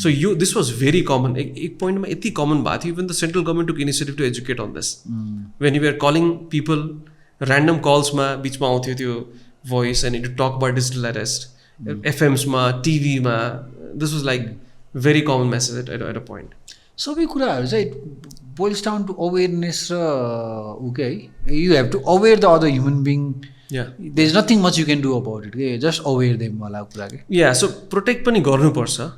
So this was very common. एक point में इतनी common बात है. Even the central government took initiative to educate on this. When you were calling people, random calls में बीच में आउँथ्यो त्यो voice and to talk about digital arrest. FMs ma, TV ma, this was like very common message at a point. सबै कुराहरू चाहिँ boils down to awareness र okay, you have to aware the other human being. Yeah. There is nothing much you can do about it. Okay? Just aware them वाला कुरा के. Yeah, so protect पनि गर्नुपर्छ.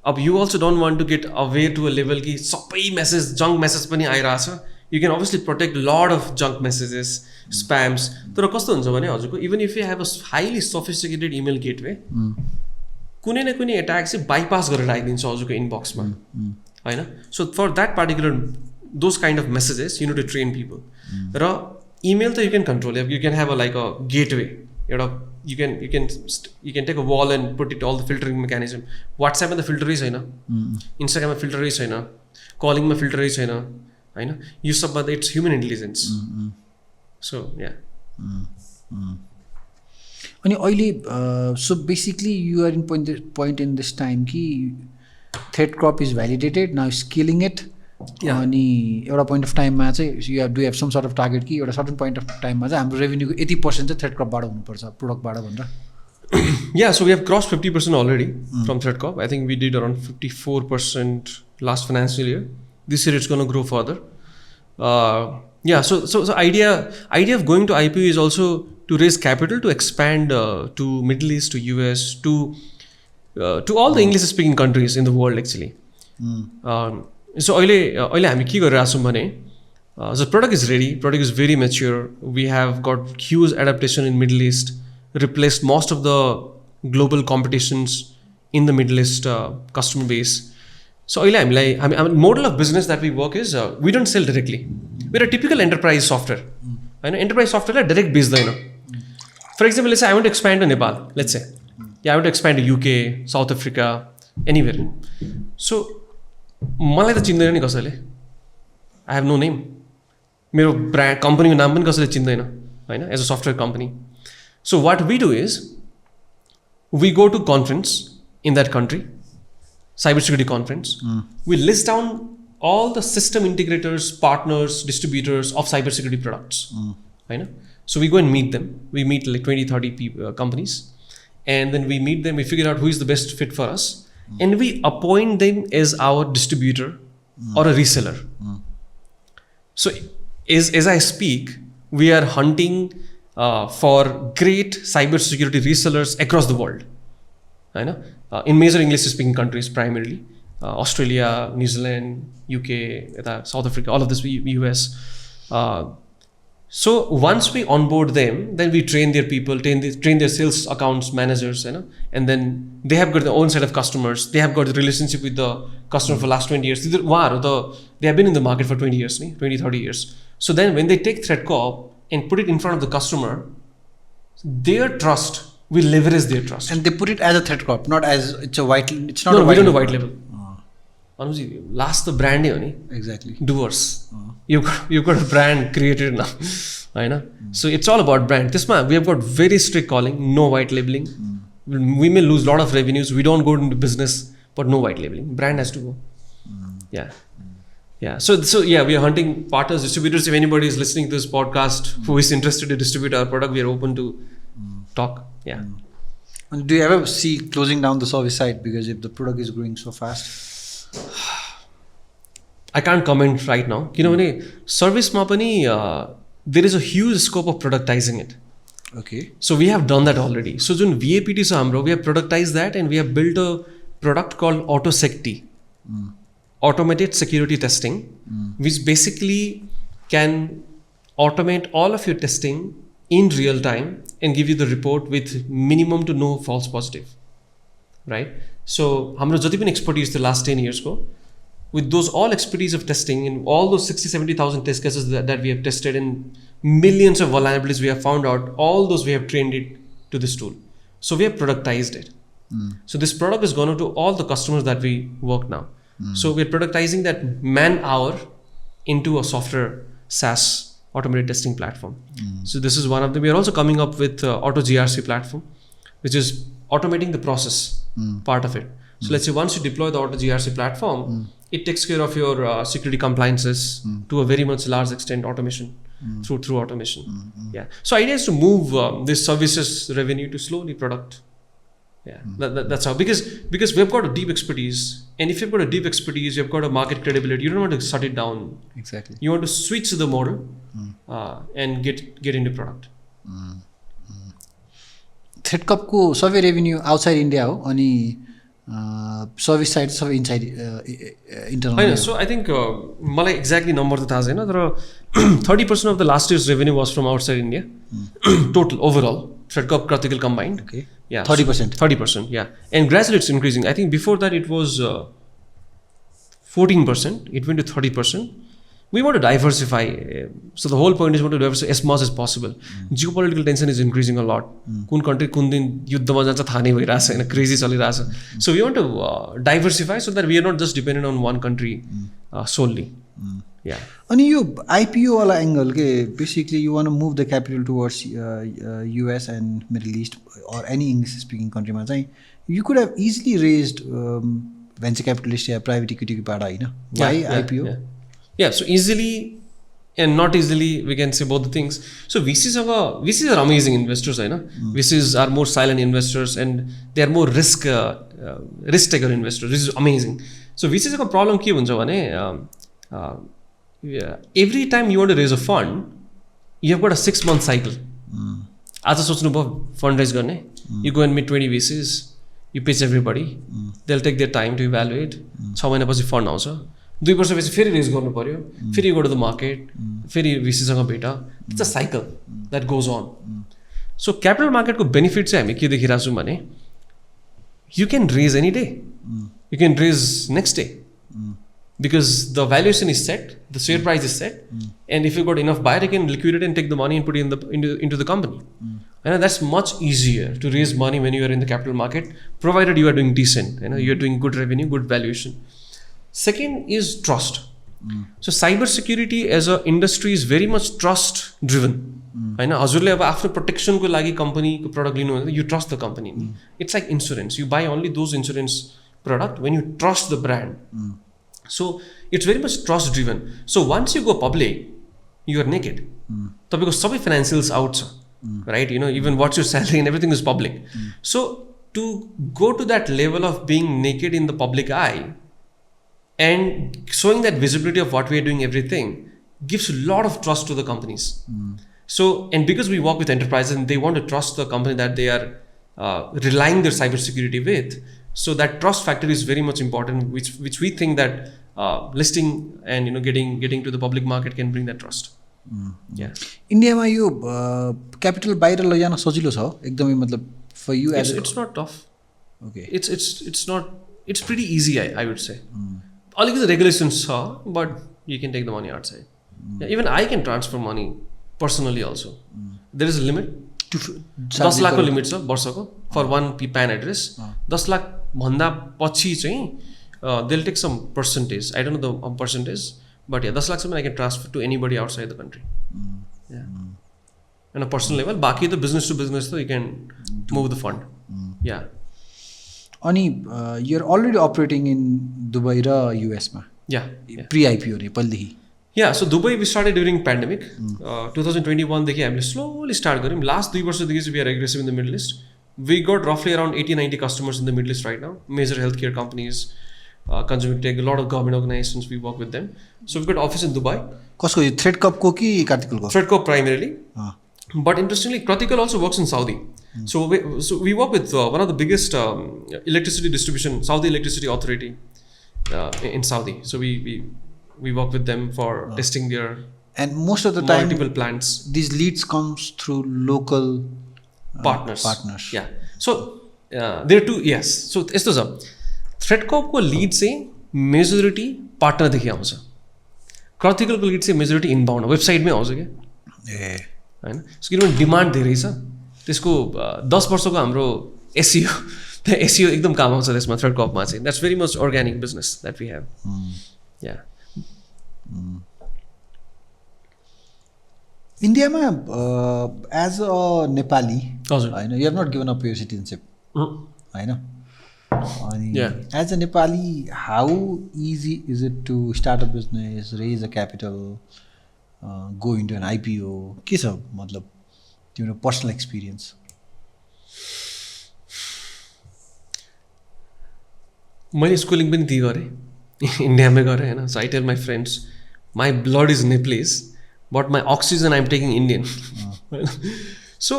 अब you also don't want to get aware to a level कि सबै message junk message पनि आइरहेछ. You can obviously protect a lot of junk messages, spams. तर कस्तो हुन्छ भने हजुरको even if you have a highly sophisticated email gateway, कुनै न कुनै attack चाहिँ bypass गरेर आइदिन्छ हजुरको inbox मा, हैन? So for that particular those kind of messages you need to train people. Ra email you can control. You can have a gateway. You can take a wall and put it all the filtering mechanism. WhatsApp the filter is Instagram filter is calling filter is you sub it's human intelligence. So yeah. अनि अहिले so basically you are in point in this time कि threat crop is validated, now scaling it. अनि एउटा point of time मा चाहिँ do you have some sort of target कि एउटा certain point of time मा चाहिँ हाम्रो revenue को 80% चाहिँ threat crop बाट हुनुपर्छ product बाट भनेर. Yeah, so we have crossed 50% already from threat crop. I think we did around 54% last financial year. This year it's going to grow further. Yeah, so idea of going to IPO is also to raise capital to expand to Middle East, to US, to all the English speaking countries in the world actually. So अहिले हामी के गरिरहेको छौँ भने the product is ready, product is very mature. We have got huge adaptation in Middle East, replaced most of the global competitions in the Middle East customer base. So I mean, model of business that we work is we don't sell directly. We're a typical enterprise software. Enterprise software direct बेच्दैन. For example, let's say I want to expand to Nepal. Let's say, I want to expand to UK, South Africa, anywhere. So, मलाई त चिन्दैन नि कसैले. I have no name. मेरो brand company को नाम पनि कसैले चिन्दैन, हैन, as a software company. So what we do is we go to conference in that country, cybersecurity conference. We list down all the system integrators, partners, distributors of cybersecurity products. Right? So we go and meet them. We meet like 20-30 people, companies, and then we meet them. We figure out who is the best fit for us, and we appoint them as our distributor or a reseller. So as I speak, we are hunting for great cybersecurity resellers across the world. Right? In major English-speaking countries primarily. Australia, New Zealand, UK, South Africa, all of this, US. So once we onboard them, then we train their people, train their sales accounts managers, and then they have got their own set of customers. They have got the relationship with the customer for last 20 years. They have been in the market for 20 years, 20, 30 years. So then when they take threat corp and put it in front of the customer, their trust will leverage their trust. And they put it as a threat corp, not as it's a white. It's not. No, we don't do white label. Last the brand exactly. Doers. You've got a brand created now. I know. So it's all about brand. This man, we have got very strict calling, no white labeling. We may lose a lot of revenues. We don't go into business, but no white labeling. Brand has to go. Yeah. So yeah, we are hunting partners, distributors. If anybody is listening to this podcast who is interested to distribute our product, we are open to talk. Yeah. And do you ever see closing down the service side because if the product is growing so fast? I can't comment right now. Service ma pani there is a huge scope of productizing it. Okay. So we have done that already. So jun VAPT sa hamro, we have productized that and we have built a product called AutoSecT, automated security testing, which basically can automate all of your testing in real time and give you the report with minimum to no false positive. Right? So hamro jati pani expertise the last 10 years ko, with those all expertise of testing and all those 60,000-70,000 test cases that we have tested and millions of vulnerabilities we have found out, all those we have trained it to this tool. So we have productized it. So this product is going to all the customers that we work now. So we're productizing that man hour into a software SaaS automated testing platform. So this is one of them. We are also coming up with Auto GRC platform, which is automating the process part of it. So let's say once you deploy the Auto GRC platform, it takes care of your security compliances to a very much large extent automation through automation. Yeah. So idea is to move this services revenue to slowly product. Yeah. That's how, because we've got a deep expertise, and if you've got a deep expertise, you've got a market credibility. You don't want to shut it down. Exactly. You want to switch the model and get into product. Threat corp ko survey revenue outside India ho ani service side sub inside internal. I know. So I think मलाई exactly number त थाहा छैन, तर 30% of the last year's revenue was from outside India. Total overall threat corp Kratikal combined. Okay. Yeah. 30%. 30%. Yeah. And gradually it's increasing. I think before that it was 14%. It went to 30%. we want to diversify. So the whole point is we want to diversify as much as possible. Geopolitical tension is increasing a lot. Kun country kun din yuddhama jन्छ थाहा नै भइरहेछ हैन, crazy चलिरहेछ. So we want to diversify so that we are not just dependent on one country solely. Yeah. अनि यो IPO वाला angle के basically you want to move the capital towards US and Middle East or any English speaking country मा चाहिँ you could have easily raised venture capitalist yeah private equity को बाट हैन. Why IPO? Yeah, so easily and not easily, we can say both the things. So VCs are amazing investors, right? VCs are more silent investors and they are more risk taker investors. This is amazing. So VCs को problem के हुन्छ भने every time you want to raise a fund, you have got a 6-month cycle. आज सोच्नु भयो fundraise गर्ने, you go and meet 20 VCs, you pitch everybody, they'll take their time to evaluate. 6 महिनापछि fund आउँछ. 2 वर्षपछि फेरि रेज गर्नु पर्यो, फेरि गो टु द मार्केट, फेरि VCसँग भेट. It's a cycle that goes on. So capital मार्केटको बेनिफिट चाहिँ हामी के देखिरहेको छौँ भने you can raise any day, you can raise next day, because the valuation is set, the share price is set, and if you got enough buyer you can liquidate and take the money and put into the company. होइन, that's much easier to raise money when you are in the capital market, provided you are doing decent, होइन, you are doing good revenue, good valuation. Second is trust. So cybersecurity as an industry is very much trust driven. होइन, हजुरले अब आफ्नो प्रोटेक्सनको लागि कम्पनीको product लिनु भने you trust the company. It's like insurance, you buy only those insurance product when you trust the brand. So it's very much trust driven. So once you go public you are naked. तपाईँको सबै financials out छ, right, you know, even what's your salary and everything is public. So to go to that level of being naked in the public I and showing that visibility of what we are doing, everything gives a lot of trust to the companies. So, and because we work with enterprises and they want to trust the company that they are relying their cybersecurity with, so that trust factor is very much important, which we think that listing and, you know, getting to the public market can bring that trust. Yeah. इन्डियामा यो capital बाहिर लैजान सजिलो छ एकदमै, मतलब for you as it's not tough. Okay. It's not, it's pretty easy, I would say. अलिकति regulations छ, but you can take the money outside. Even I can transfer money personally also. There is a limit, 10 लाखको limit छ वर्षको for one PAN address. 10 lakh भन्दा पछि चाहिँ they will take some percentage, I don't know the percentage, but yeah 10 लाखसम्म I can transfer to anybody outside the country on a personal level. बाँकी त business to business त you can move the fund. Yeah अनि you're already operating in Dubai र युएसमा. Yeah pre IPO रे पहिलेदेखि. Yeah, so Dubai we started during pandemic. 2021 देखि हामीले स्लोली स्टार्ट गऱ्यौँ. लास्ट 2 वर्षदेखि चाहिँ we are aggressive in the Middle East. We got रफली around 80-90 customers in the Middle East right now. Major health care companies, consumer tech, lot of government organisations, we work with them. So we got office in Dubai. कसको, यो थ्रेड कपको कि कार्तिकलको? Threatcop primarily, but interestingly Kratikal also works in Saudi. So we work with one of the biggest electricity distribution, Saudi Electricity Authority in Saudi. So we work with them for testing their and most of the time multiple plants. These leads comes through local partners. Yeah. So there are two. Yes. So यस्तो छ, ThreadCorp को lead चाहिँ majority partner देखि आउँछ. Kratikal को lead चाहिँ majority inbound वेबसाइटमै आउँछ क्या. होइन, किनभने डिमान्ड धेरै छ त्यसको. 10 वर्षको हाम्रो एसइओ, त्यो एसइओ एकदम काम आउँछ त्यसमा. थर्ड कपमा चाहिँ that's very much organic business that we have. Yeah, इन्डियामा एज अ नेपाली, हजुर, होइन, you have not given up your citizenship, होइन, अनि as a Nepali how easy is it to start a business, raise a capital, go into an IPO? के छ मतलब तिम्रो personal experience? मैले स्कुलिङ पनि त्यही गरेँ, इन्डियामै गरेँ होइन. So I tell my friends my blood is Nepalese but my oxygen I am taking Indian. सो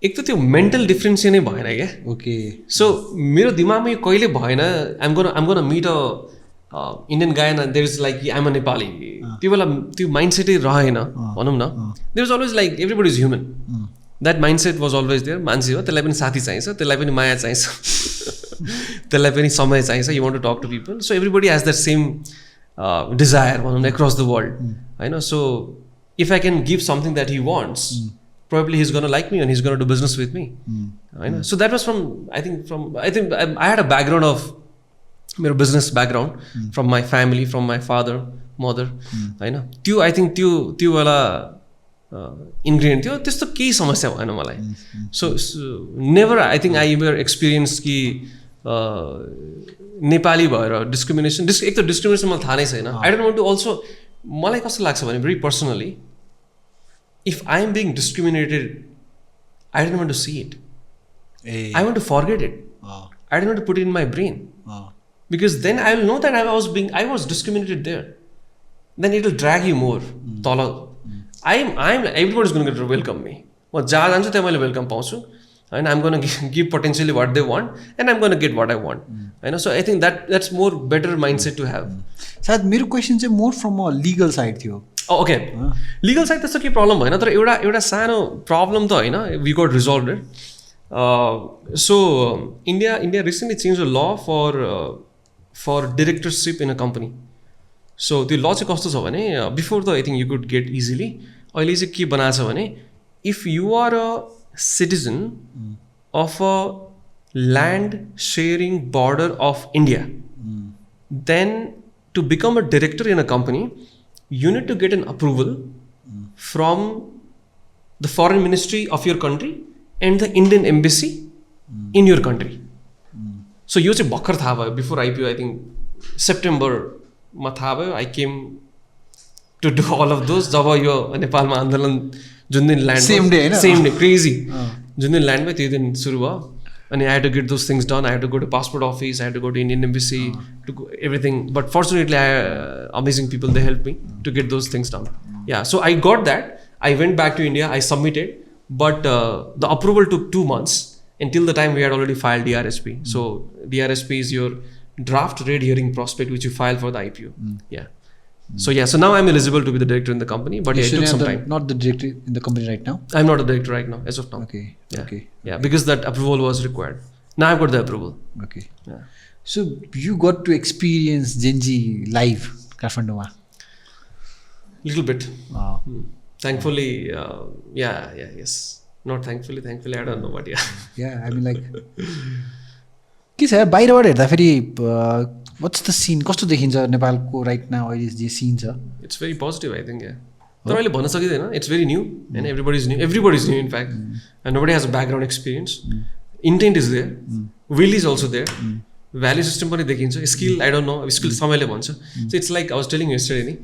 एक त त्यो मेन्टल डिफ्रेन्स नै भएन क्या. ओके. सो मेरो दिमागमा यो कहिले भएन I'm gonna meet a Indian guy and there is like I'm a Nepali. त्यो बेला त्यो माइन्डसेटै रहेन भनौँ न. There is always like everybody is human. That mindset was always there. मान्छे हो, त्यसलाई पनि साथी चाहिन्छ, त्यसलाई पनि माया चाहिन्छ, त्यसलाई पनि समय चाहिन्छ. You want to talk to people. So everybody has that same desire across the world. I know. So if I can give something that he wants, probably he's going to like me and he's going to do business with me. I know. So that was I think I had a background of business background from my family, from my father, mother. I know. I think त्यो वाला ingredient थियो त्यस्तो केही समस्या भएन मलाई. So never I think I ever experienced कि नेपाली भएर डिस्क्रिमिनेसन एक त डिस्क्रिमिनेसन मलाई थाहा नै छैन. I don't want to also मलाई कस्तो लाग्छ भने very personally if I am being discriminated I don't want to see it. I want to forget it. I don't want to put it in my brain because then I will know that I was discriminated there. Then it will drag you more. तल everybody's going to welcome me. म जहाँ जान्छु त्यहाँ मैले welcome पाउँछु and I'm going to give potentially what they want and I'm going to get what I want. So I think that's more better mindset to have. सायद मेरो question चाहिँ more from a legal side थियो. Okay legal side त्यस्तो केही problem भएन तर एउटा सानो प्रब्लम त होइन. We got resolve it. So India recently change the law for directorship in a company. So त्यो ल चाहिँ कस्तो छ भने बिफोर त I think you could get easily. अहिले चाहिँ के बनाएको छ भने if you are a citizen of a land sharing border of India, then to become a director in a company, you need to get an approval from the foreign ministry of your country and the Indian embassy in your country. So यो चाहिँ भर्खर थाहा भयो before IPO. I think September मा थाहा भयो. I came to do all of those. जब यो नेपालमा आन्दोलन जुन दिन ल्यान्ड सेम डे क्रेजी जुन दिन ल्यान्ड भयो त्यो दिन सुरु भयो. अनि I had to get those things done. I had to go to passport office. I had to go to Indian embassy to everything. But fortunately amazing people they help me to get those things done. Yeah so I got that. I went back to India. I submitted but the approval took 2 months until the time we had already filed DRSP. So DRSP is your draft red herring prospect which you file for the IPO. So now I'm eligible to be the director in the company, but it took some time. Not the director in the company right now? I'm not a director right now, as of now. Okay. Because that approval was required. Now I've got the approval. Okay. Yeah. So you got to experience Genji live, Kathmandu. Little bit. Thankfully, yes. Not thankfully, I don't know, but yeah. Yeah, I mean like के छ बाहिरबाट हेर्दा फेरि what's the scene? कस्तो देखिन्छ नेपालको right now अहिले जे सिन छ? It's very positive, I think. तर अहिले भन्न सकिँदैन. It's very new and everybody's new in fact. And nobody has a background experience. Intent is there. Will is also there. Value system पनि देखिन्छ. Skill, I don't know. Skill समयले भन्छ. So it's like I was telling you yesterday ni.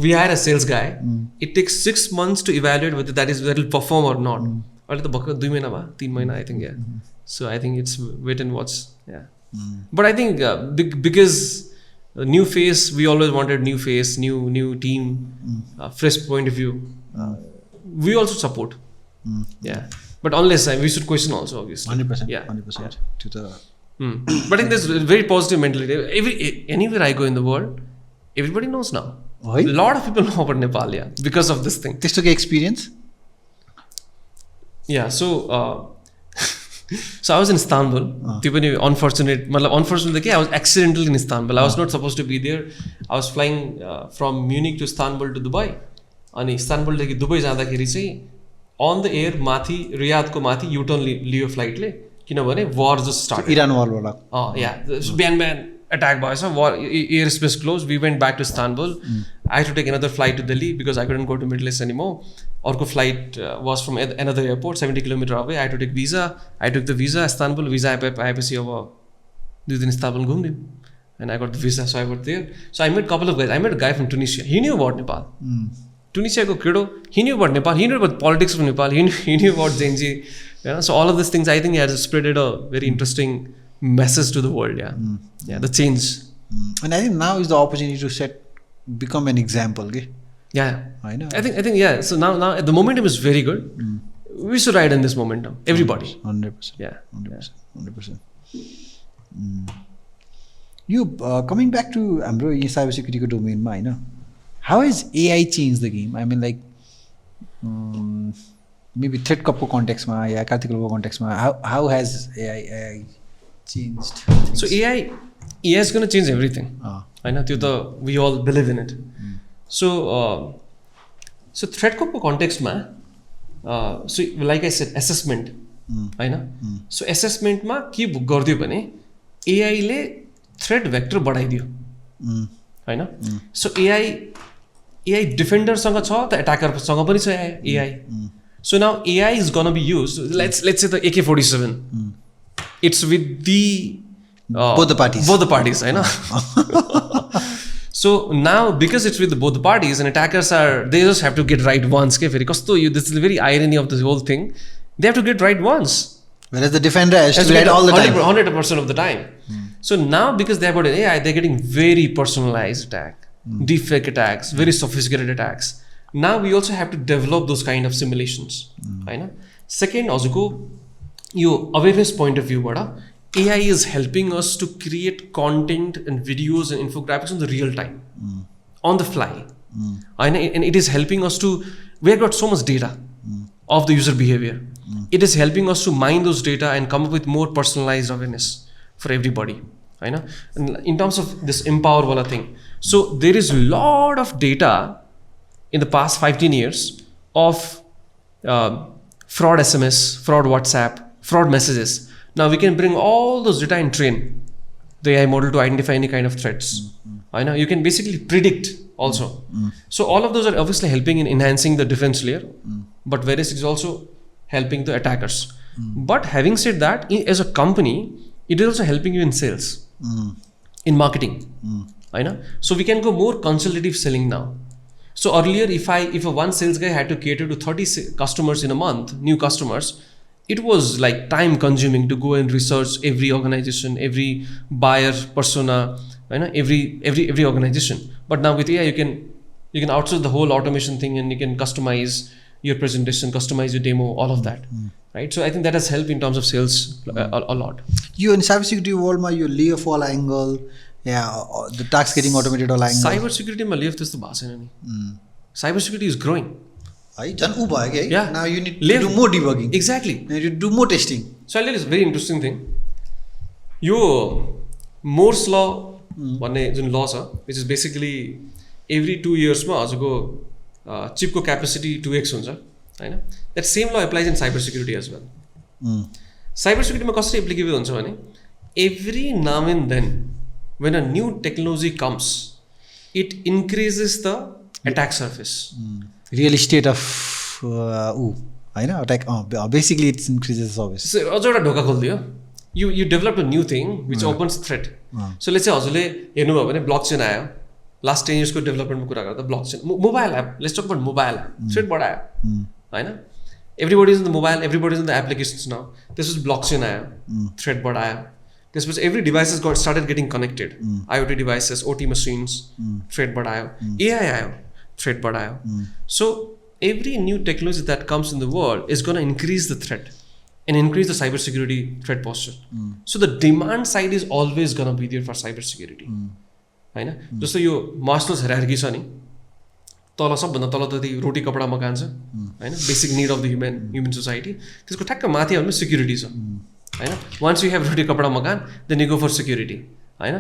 We hire a sales guy. It takes 6 months to evaluate whether that will perform or not. अहिले त भर्खर 2 महिना भयो, 3 महिना I think. So I think it's wait and watch. But I think because new face, we always wanted new face, new team, fresh point of view. We also support. But unless we should question also, obviously. 100%. 100%. To the. But I think there's very positive mentality. Anywhere I go in the world, everybody knows now. A lot of people know about Nepal, because of this thing. This took experience. So I was in Istanbul. Unfortunately, I was accidentally in Istanbul. I was not supposed to be there. I was flying from Munich to Istanbul to Dubai. And Istanbul to Dubai on the air, Riyadh ko mathi U-turn liyo flight le. War just started. Iran war. Ban attack by some war, airspace closed. We went back to Istanbul. I had to take another flight to Delhi because I couldn't go to Middle East anymore. Orko flight was from another airport, 70 kilometers away. I had to take visa. I took the visa, Istanbul visa. I see over Istanbul, and I got the visa, so I got there. So I met a couple of guys. I met a guy from Tunisia. He knew about Nepal. Tunisia ko credo. He knew about Nepal. He knew about politics of Nepal. He knew about Genji. So all of these things, I think, he has spreaded a very interesting message to the world. The change. And I think now is the opportunity to become an example. Okay? I know. I think so now the momentum is very good. We should ride in this momentum, everybody. 100%. 100%. You coming back to हाम्रो यो cybersecurity domain ma, how has AI changed the game? I mean, like maybe threat को context ma या Kratikal को context ma, how has AI changed things? So AI AI is going to change everything. होइन त्यो त we all believe in it. So threat को कन्टेक्स्टमा so like I said assessment होइन. So assessmentमा के गरिदियो भने AI ले threat vector बढाइदियो होइन. So AI defender सँग छ त attacker सँग पनि छ AI. So now AI is going to be used. Let's say the AK-47. It's with the both the parties, I know. So now because it's with both the parties and attackers they just have to get right once. This is the very irony of this whole thing. They have to get right once. Whereas the defender has to get all the time. 100% of the time. So now because they have got an AI, they're getting very personalized attack, deepfake attacks, very sophisticated attacks. Now we also have to develop those kind of simulations. Right? Second, also your awareness point of view, AI is helping us to create content and videos and infographics on the real time, on the fly. And it is helping us to, we have got so much data of the user behavior. It is helping us to mine those data and come up with more personalized awareness for everybody. And in terms of this empower wala thing. So there is a lot of data in the past 5-10 years of fraud SMS, fraud WhatsApp, fraud messages. Now we can bring all those data and train the AI model to identify any kind of threats. I know you can basically predict also. So all of those are obviously helping in enhancing the defense layer, but whereas it is also helping the attackers. But having said that, as a company, it is also helping you in sales, in marketing. I know. So we can go more consultative selling now. So earlier, if a one sales guy had to cater to 30 customers in a month, new customers, it was like time consuming to go and research every organization, every buyer persona, every organization. But now with AI, you can outsource the whole automation thing and you can customize your presentation, customize your demo, all of that. Right? So I think that has helped in terms of sales a lot. You in cybersecurity world, you layer fall angle, the tax getting automated all angle. Cybersecurity ma layer त्यस्तो भएको छैन नि. Cybersecurity is growing. Yeah. Now you need to do more debugging. Exactly. You need to do more testing. So I'll tell you this very interesting thing. Yo Moore's law भन्ने जुन law छ, which is basically every 2 years मा हजुरको chip को capacity 2x हुन्छ हैन. That same law applies in cybersecurity as well. Cybersecurity मा कसरी applicable हुन्छ भने every now and then when a new technology comes, it increases the attack surface. Real estate of attack. Basically it increases the service. So अझ एउटा ढोका खोल्दियो. You developed a new thing which opens threat. So let's say हजुरले हेर्नुभयो भने blockchain आयो. Last 10 years को development कुरा गर्दा blockchain, mobile app. Let's talk about mobile app. Threat बढायो. हैन. Everybody is in the mobile, everybody is in the applications now. This was blockchain आयो. Threat बढायो. This was every device has started getting connected. IoT devices, OT machines, threat बढायो. AI आयो. Threat बढायो. So every new technology that comes in the world is going to increase the threat and increase the cybersecurity threat posture. So the demand side is always going to be there for cybersecurity. हैन. जस्तो यो Maslow's hierarchy छ नि. तल सबभन्दा तल त रोटी कपडा मकान छ हैन, basic need of the human society. त्यसको ठ्याक्क माथि हाल्नु सेक्युरिटी छ हैन. Once you have roti kapda makaan then you go for security हैन.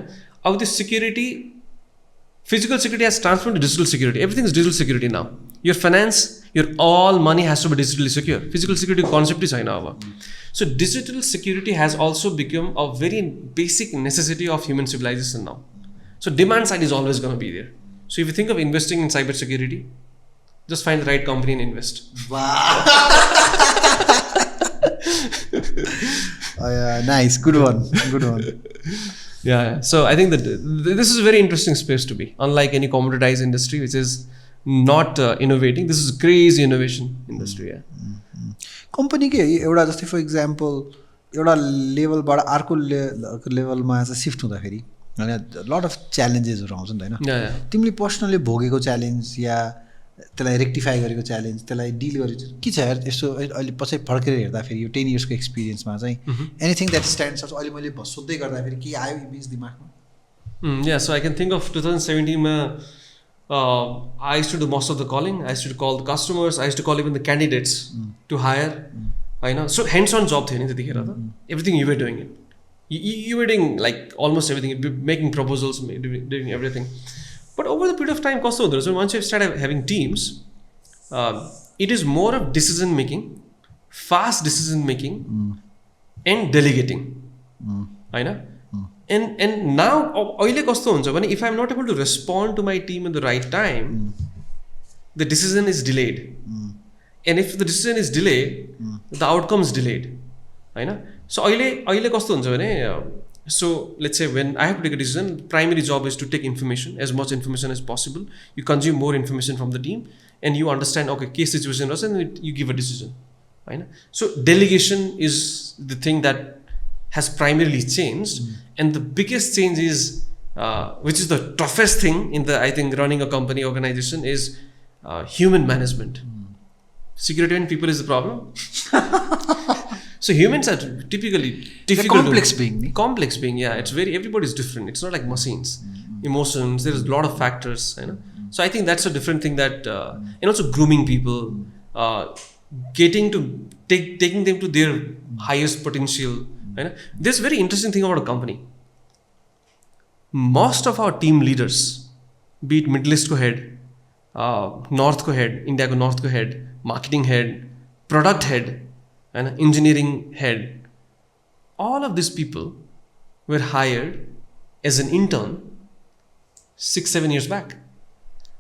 अब त्यो security, physical security has transformed to digital security. Everything is digital security now. Your finance, your all money has to be digitally secure. Physical security concept is now. So digital security has also become a very basic necessity of human civilization now. So demand side is always going to be there. So if you think of investing in cybersecurity, just find the right company and invest. Wow. Nice. Good one. Yeah. So I think that this is a very interesting space to be. Unlike any commoditized industry, which is not innovating, this is a crazy innovation industry. Company के एउटा जस्तै for example एउटा लेभलबाट अर्को लेभलमा चाहिँ shift हुँदाखेरि हैन lot of च्यालेन्जेसहरू आउँछ नि हैन. तिमीले पर्सनली भोगेको च्यालेन्ज या त्यसलाई रेक्टिफाई गरेको च्यालेन्ज, त्यसलाई डिल गरेको के छ यार यसो अहिले पछि फर्केर हेर्दाखेरि यो 10 इयर्सको एक्सपिरियन्समा चाहिँ एनिथिङ द्याट स्ट्यान्ड्स आउट अहिले मैले सोध्दै गर्दाखेरि के आयो इमेज दिमागमा? Yeah, so I can think of 2017 मा I used to do most of the calling. I used to call the customers. I used to call even the candidates to hire. I know. So hands-on job थियो नि त्यतिखेर त. Everything you were doing it. You were doing like almost everything, making proposals, doing everything. But over the period of time, so once you start having teams, it is more of decision making, fast decision making, and delegating. I know. And now, if I'm not able to respond to my team in the right time, the decision is delayed. And if the decision is delayed, the outcome is delayed. I know. So, so let's say when I have to take a decision, primary job is to take information, as much information as possible. You consume more information from the team and you understand, okay, case situation was, and you give a decision. I know. So delegation is the thing that has primarily changed. And the biggest change is, which is the toughest thing in the, I think, running a company organization is human management. Security and people is the problem. So humans are typically difficult. Complex being, yeah. It's everybody's different. It's not like machines. Emotions, there's a lot of factors. You know? So I think that's a different thing that, and also grooming people, taking them to their highest potential. You know? There's a very interesting thing about a company. Most of our team leaders, be it Middle East ko head, North ko head, India ko North ko head, marketing head, product head, and engineering head, all of these people were hired as an intern 6-7 years back.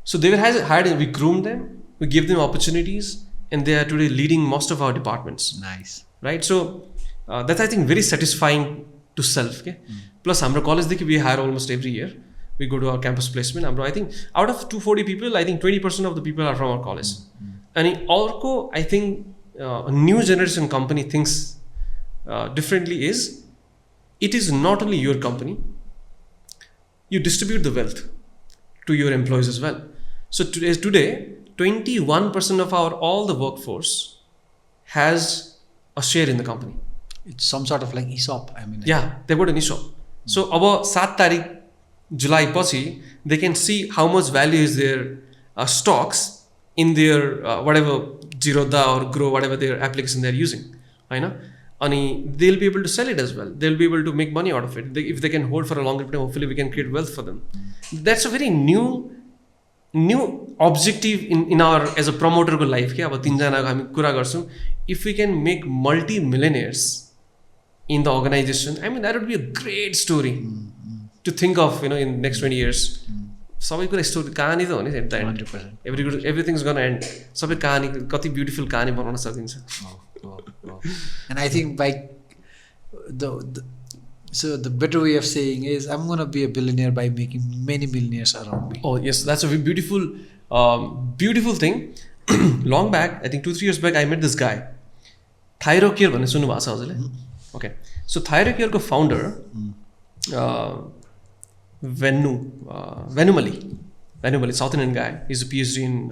So they were hired and we groomed them, we gave them opportunities, and they are today leading most of our departments. Nice. Right? So that's, I think, very satisfying to self. Okay? Plus, our college, we hire almost every year. We go to our campus placement. I think out of 240 people, I think 20% of the people are from our college. And in Orco, I think a new generation company thinks differently is, it is not only your company, you distribute the wealth to your employees as well. So today 21% of all the workforce has a share in the company. It's some sort of like ESOP. I mean, yeah, they've got an ESOP. So about 7 तारिक July पछि, they can see how much value is their stocks in their whatever Zerodha or Grow, whatever their application they're using. I know. And they'll be able to sell it as well. They'll be able to make money out of it. If they can hold for a longer time, hopefully we can create wealth for them. That's a very new objective in our, as a promoter ko life. If we can make multi-millionaires in the organization, I mean, that would be a great story to think of, in next 20 years. Sabai kura story kahani ta ho ni at the end. 100%. Everything's gonna end. Sabai kahani kati beautiful kahani banauna sakincha. Wow. And I think by so the better way of saying is, I'm gonna be a billionaire by making many millionaires around me. Oh yes, that's a very beautiful thing. Long back, I think 2-3 years back, I met this guy. Thyrocare bhanne sunnu bhako cha hazurle? Okay. So Thyrocare ko founder Venumali, South Indian guy. He's a PhD in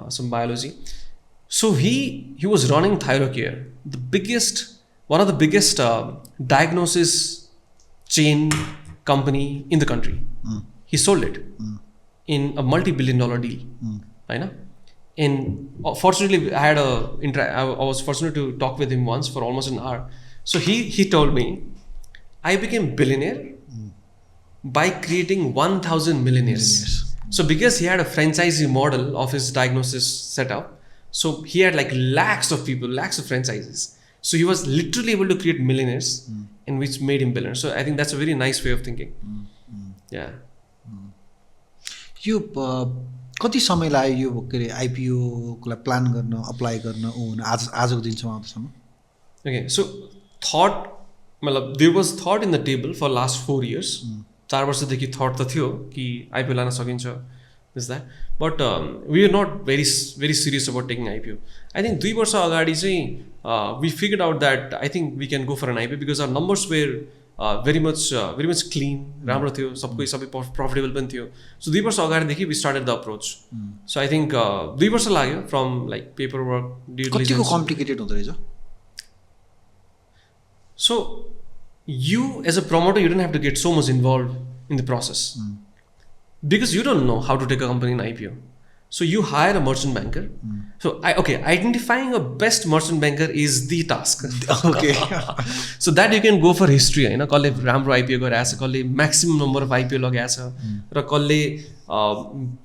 some biology. So he was running Thyrocare, one of the biggest diagnosis chain company in the country. He sold it in a multi-billion-dollar deal. I know. And fortunately, I was fortunate to talk with him once for almost an hour. So he told me, I became billionaire by creating 1,000 millionaires. So because he had a franchisee model of his diagnosis setup, so he had like lakhs of people, lakhs of franchises. So he was literally able to create millionaires, and which made him billionaire. So I think that's a very nice way of thinking. Yeah. You कति समय लाग्यो यो के अरे IPO को plan गर्न apply गर्न आजको दिनसम्म आउँदासम्म? Okay, so there was thought in the table for last 4 years. 4 वर्षदेखि thought त थियो कि आईपीओ लान सकिन्छ, this that, but we are not very serious about taking IPO. I think 2 वर्ष अगाडि चाहिँ we figured out that I think we can go for an IPO because our numbers were very much clean, राम्रो थियो, सबै profitable पनि थियो. So 2 वर्ष अगाडिदेखि we started the approach. So I think 2 वर्ष लाग्यो from like paperwork, due diligence. कतिको complicated हुँदो रहेछ? So you as a promoter, you don't have to get so much involved in the process because you don't know how to take a company in IPO. So you hire a merchant banker. So identifying a best merchant banker is the task. Okay. So that you can go for history. You know, कसले राम्रो IPO गरेछ, कसले maximum number of IPO लगाछ, र कसले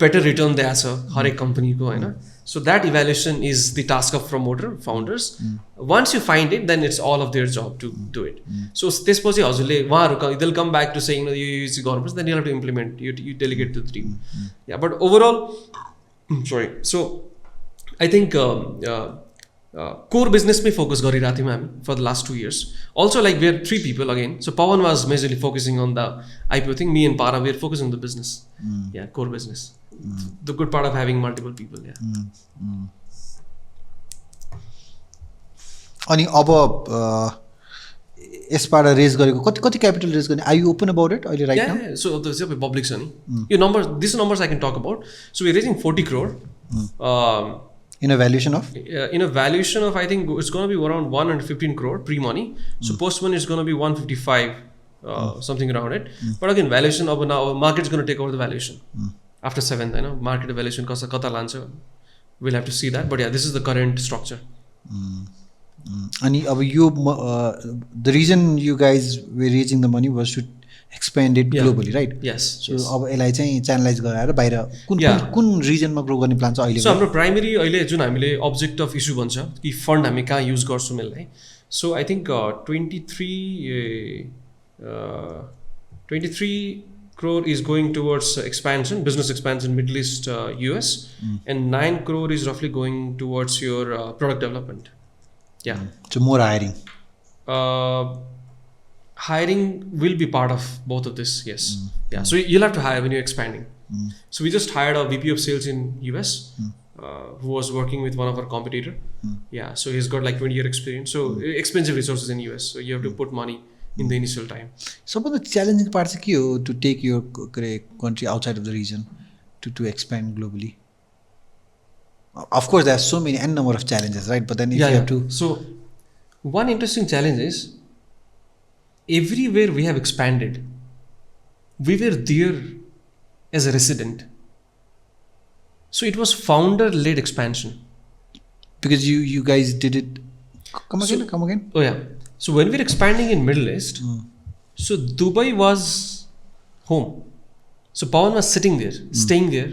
better return दिएछ हरेक company को, हैन. So that evaluation is the task of founders. Once you find it, then it's all of their job to do it. So त्यसपछि हजुरले उहाँहरु they'll come back to saying you use गर्नुपर्छ, then you have to implement, you delegate to the team. Yeah, but overall, sorry. So I think core business में focus गरिरहेको थियौं हामी for the last 2 years. Also, like we are 3 people again. So Pawan was majorly focusing on the IPO thing. Me and Para, we are focusing on the business. Yeah, core business. The good part of having multiple people. Yeah. अनि अब यसबाट raise गरेको कति capital raise गर्ने, are you open about it अहिले right now? Yeah, so the public छ नि. यो numbers, these numbers I can talk about. So we're raising 40 crore. In a valuation of? In a valuation of, I think it's going to be around 115 crore pre-money. So post-money is going to be 155, something around it. But again, valuation of now, market's going to take over the valuation. After 7th, you know, market valuation kata लान्छ. We'll have to see that. But yeah, this is the current structure. अनि अब यो the reason you guys were raising the money was to expand it globally, right? Yes. So अब यसलाई चाहिँ channelise गराएर बाहिर कुन रिजनमा ग्रो गर्ने प्लान छ अहिले? सो हाम्रो प्राइमरी अहिले जुन हामीले अब्जेक्ट अफ इस्यु भन्छ कि फन्ड हामी कहाँ युज गर्छौँ यसलाई. So I think 23 crore is going towards expansion, business expansion, Middle East, US, and 9 crore is roughly going towards your product development. Yeah. So more hiring. Hiring will be part of both of this, yes. Yeah. So you'll have to hire when you're expanding. So we just hired a VP of sales in US, who was working with one of our competitor. Yeah. So he's got like 20-year experience. So expensive resources in US. So you have to put money in the initial time. सबभन्दा challenging part चाहिँ के हो to take your country outside of the region to expand globally? Of course, there are so many n number of challenges, right? But then if you have to. So one interesting challenge is everywhere we have expanded, we were there as a resident. So it was founder-led expansion. Because you guys did it. Come again. Oh yeah. So when we're expanding in Middle East, so Dubai was home. So Pawan was sitting there, staying there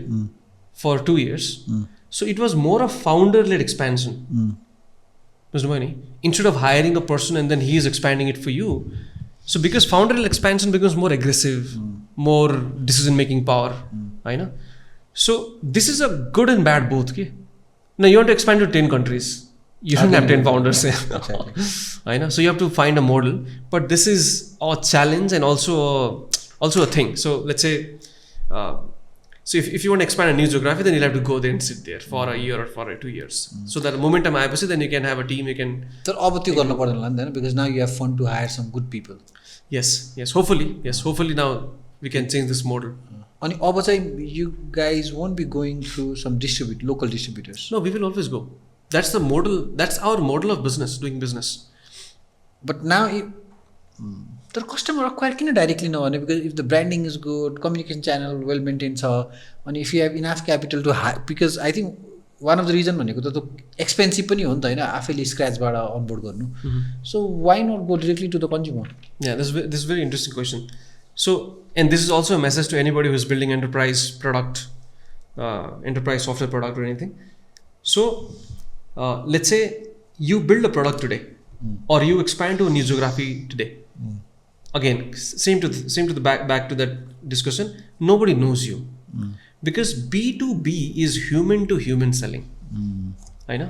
for 2 years. So it was more of founder-led expansion. Instead of hiring a person and then he is expanding it for you. So because founder-led expansion becomes more aggressive, more decision-making power. I know. So this is a good and bad both. Now you want to expand to 10 countries. You don't have 10 founders. Exactly. I know. So you have to find a model. But this is a challenge and also a thing. So let's say, so if you want to expand a new geography, then you'll have to go there and sit there for a year or for 2 years. So that momentum I have, then you can have a team, you can... So अब त्यो गर्नु पर्दैन होला नि, because now you have fun to hire some good people. Yes, hopefully now we can change this model. अनि अब चाहिँ you guys won't be going through some local distributors. No, we will always go. That's the model. That's our model of business, doing business. But now, the customer acquire किन directly नभने, because if the branding is good, communication channel well maintained छ, and if you have enough capital to hire, because I think one of the reason भनेको त expensive पनि हो नि त हैन, आफैले scratchबाट onboard गर्नु. So why not go directly to the consumer? Yeah, this is a very interesting question. So, and this is also a message to anybody who is building enterprise product, enterprise software product or anything. So, let's say you build a product today, or you expand to a new geography today. Again, same to the back to that discussion. Nobody knows you, because B2B is human to human selling. I know.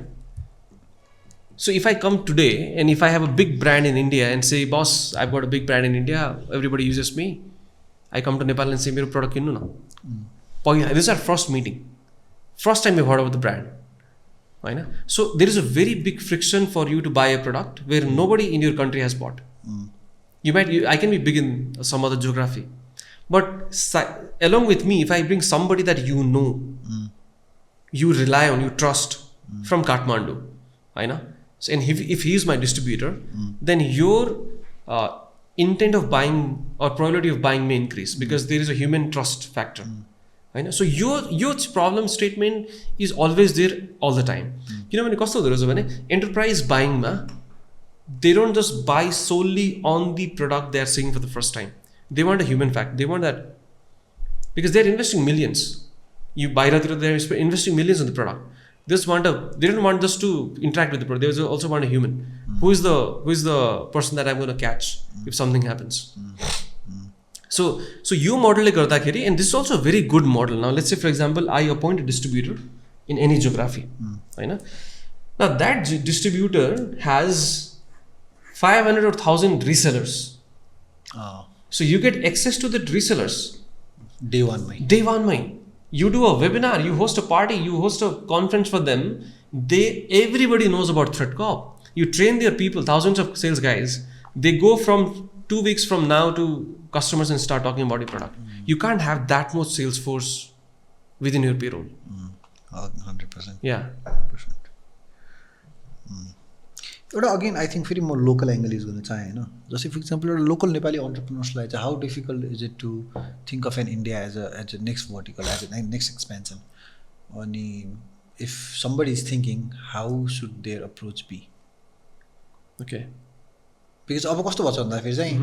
So if I come today and if I have a big brand in India and say, boss, I've got a big brand in India, everybody uses me. I come to Nepal and say, मेरो product किन्नु न. This is our first meeting. First time we've heard about the brand. So there is a very big friction for you to buy a product where nobody in your country has bought. I can be big in some other geography, but along with me, if I bring somebody that you know, you rely on, you trust from Kathmandu, so, and if he is my distributor, then your intent of buying or probability of buying may increase, because there is a human trust factor. होइन. So यो problem statement is always there all the time. किनभने कस्तो हुँदो रहेछ भने enterprise बाइङमा they don't just buy solely on the product they are seeing for the first time. They want a human fact. They want that because they're investing millions. You buy that, they're investing millions in the product. They don't want just to interact with the product. They also want a human. Who is the person that I'm going to catch if something happens. So you model le garदाखेरि, and this is also a very good model. Now let's say for example I appoint a distributor in any geography. Right? Now that distributor has 500 or 1,000 resellers. So you get access to the resellers. Day one mai. You do a webinar, you host a party, you host a conference for them. Everybody knows about ThreatCop. You train their people, thousands of sales guys. They go from 2 weeks from now to customers and start talking about your product. You can't have that much sales force within your payroll. 100%. Yeah. 100%. एउटा again I think फेरि म local angle use गर्न चाहेँ होइन. जस्तै for example एउटा local Nepali अन्टरप्रिनर्सलाई चाहिँ how difficult is it to think of an India as a next vertical, as a next expansion. अनि if somebody is thinking how should their approach be? Okay, because अब कस्तो भएको छ भन्दाखेरि चाहिँ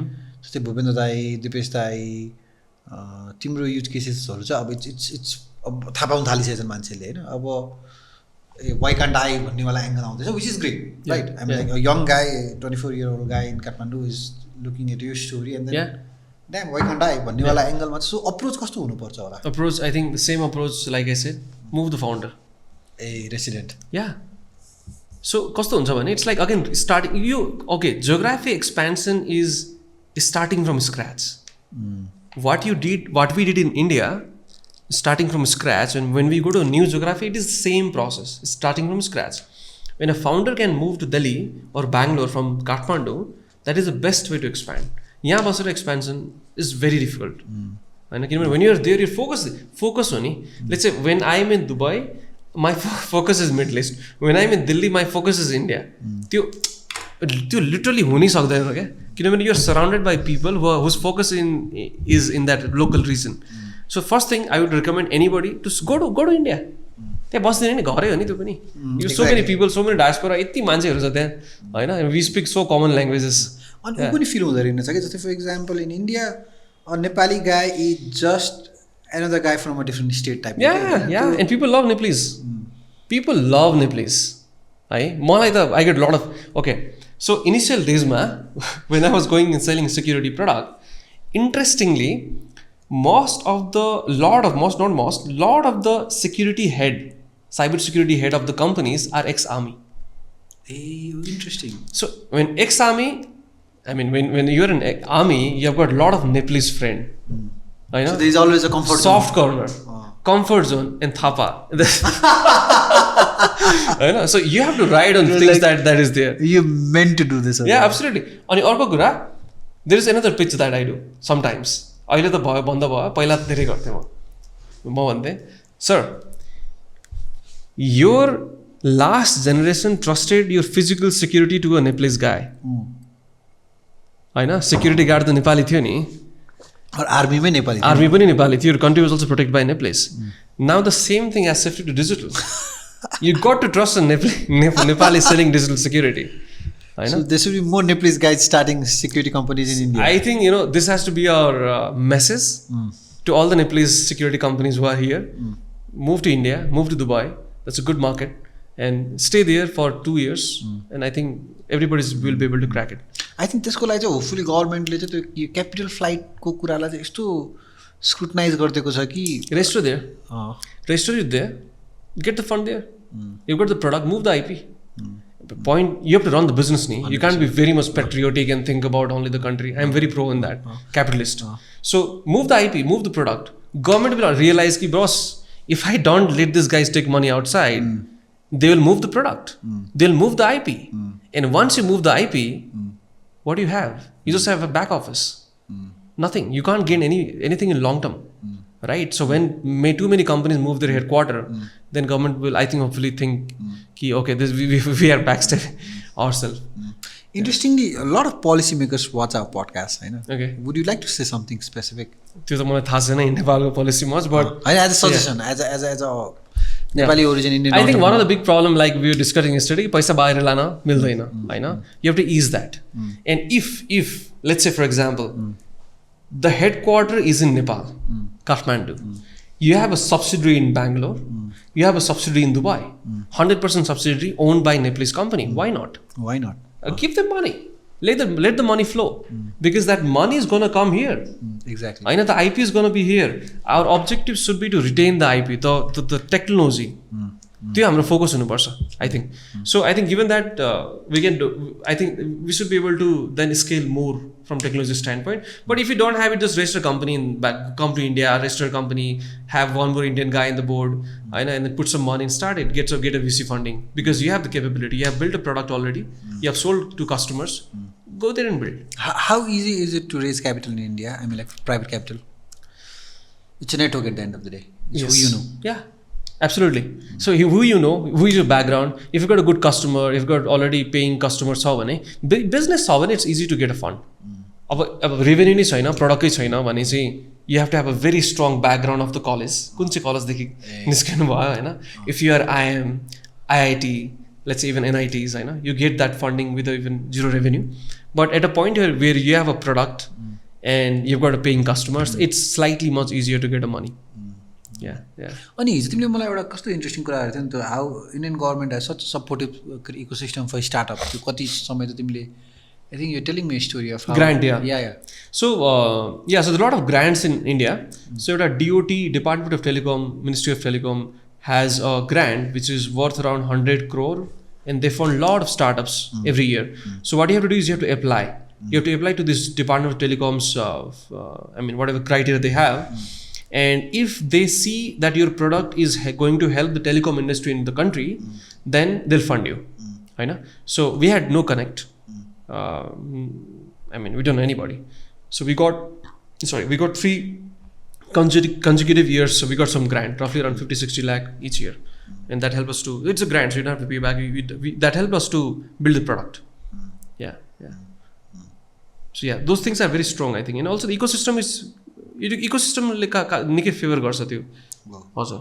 जस्तै भूपेन्द्र दाई, दिपेश दाई, तिम्रो युज केसेसहरू चाहिँ अब इट्स अब थाहा पाउनु थालिसकेछन् मान्छेले होइन. अब why can't I भन्नेवाला एङ्गल आउँदैछ, which is great, right? I mean like a young guy, 24-year-old guy in Kathmandu is looking at your story and then damn, why can't I भन्नेवाला एङ्गलमा. सो अप्रोच कस्तो हुनुपर्छ होला? Approach, I think the same approach like I said, move the founder. A resident. Yeah. So कस्तो हुन्छ भने it's like again starting geography expansion is starting from scratch. What we did in India, starting from scratch, and when we go to a new geography, it is the same process, starting from scratch. When a founder can move to Delhi or Bangalore from Kathmandu, that is the best way to expand. यहाँ बसेर expansion is very difficult. And when you are there, you focus on it. Let's say when I am in Dubai, my focus is Middle East. When I am in Delhi, my focus is India. त्यो literally हुनै सक्दैन क्या, किनभने you are surrounded by people whose focus is in that local region. So first thing I would recommend anybody to go to India. त्यहाँ बस्दैन नि, घरै हो नि त्यो पनि. You so many people, so many diaspora, यति मान्छेहरू छ त्यहाँ होइन. We speak so common languages. अनि ऊ पनि फिल हुँदो रहेछ कि जस्तै for example in India a Nepali guy is just another guy from a different state type. Yeah. And people love Nepalese. People love Nepalese. मलाई त I get a lot of okay. So initial days ma when I was going and selling security product, interestingly, lot of the security head, cybersecurity head of the companies are ex-army. Hey, interesting. So when ex-army, I mean when you're in army, you've got a lot of Nepalese friend. I know. So there's always a comfort soft corner, comfort zone in Thapa. I know. So you have to ride on things like, that is there. You meant to do this. Yeah, absolutely. अनि अर्को कुरा, there is another pitch that I do sometimes. अहिले त भयो, बन्द भयो, पहिला धेरै गर्थेँ म भन्थेँ, sir your last generation trusted your physical security to a Nepalese guy. होइन, security guard त नेपाली थियो नि, आर्मी पनि नेपाली थियो. Your country was also protected by Nepalese. Now the same thing has shifted to digital. You got to trust a Nepali selling digital security. So there should be more Nepalese guys starting security companies in India. I think this has to be our message to all the Nepalese security companies who are here. Move to India, move to Dubai. That's a good market, and stay there for 2 years. And I think everybody will be able to crack it. I think त्यसको लागि चाहिँ hopefully गभर्मेन्टले चाहिँ त्यो capital फ्लाइटको कुरालाई चाहिँ यस्तो स्क्रुटनाइज गरिदिएको छ कि register it there, get the fund there. You've got the product, move the IP. Point, you have to run the business. You can't be very much patriotic and think about only the country. I'm very pro in that, capitalist. So move the IP, move the product. Government will realize ki boss, if I don't let these guys take money outside, they will move the product. They'll move the IP. And once you move the IP, what do you have? You just have a back office. Nothing. You can't gain anything in long term. Right? So when too many companies move their headquarter, then government will, I think, hopefully think ki okay, we are backstabbing ourselves. Interestingly, a lot of policymakers watch our podcast, होइन? Okay. Would you like to say something specific? त्यो त मलाई थाहा छैन नेपालको policy much but होइन, as a suggestion, as a Nepali origin Indian I think one of the entrepreneur. big problem like we were discussing yesterday पैसा बाहिर लान मिल्दैन होइन you have to ease that and if let's say for example the headquarter is in Nepal Kathmandu you have a subsidiary in Bangalore you have a subsidiary in Dubai 100% subsidiary owned by Nepalese company why not Why not? give them money let the money flow because that money is going to come here Exactly. होइन the IP is going to be here our objective should be to retain the IP the technology त्यो हाम्रो focus हुनुपर्छ I think so I think given that we can do I think we should be able to then scale more from technology standpoint but if you don't have it just register a company come to India register a company have one more Indian guy in the board and then put some money and start it get a VC funding because you have the capability you have built a product already you have sold to customers go there and build. How easy is it to raise capital in India? I mean, like private capital. It's a network at the end of the day. It's who you know. Yeah, absolutely. So who you know, who is your background. If you've got a good customer, if you've got already paying customers, business it's easy to get a fund. अब revenue नै छैन प्रडक्टै छैन भने चाहिँ you have to have a very strong background of the college. कुन चाहिँ कलेजदेखि निस्कनु भयो होइन if you are IIM, IIT, let's say even NITs, you get that funding with even zero revenue. But at a point where you have a product and you've got a paying customers, it's slightly much easier to get a money. Yeah. अनि हिजो तिमीले मलाई एउटा कस्तो interesting कुरा गरेको थियो नि त how Indian government has such supportive ecosystem for startup त्यो कति समय त तिमीले I think you telling me story of grant yeah so there's a lot of grants in India. So एउटा DOT Department of Telecom Ministry of Telecom has a grant which is worth around 100 crore and they fund a lot of startups every year. So what you have to do is you have to apply. You have to apply to this Department of Telecom's whatever criteria they have. And if they see that your product is going to help the telecom industry in the country, then they'll fund you. So we had no connect. We don't know anybody. So we got 3 consecutive years. So we got some grant, roughly around 50-60 lakh each year. And that helped us to, it's a grant, so you don't have to pay back. That helped us to build the product. Yeah. So yeah, those things are very strong, I think. And also the ecosystem is, निकै favour गर्छ त्यो हजुर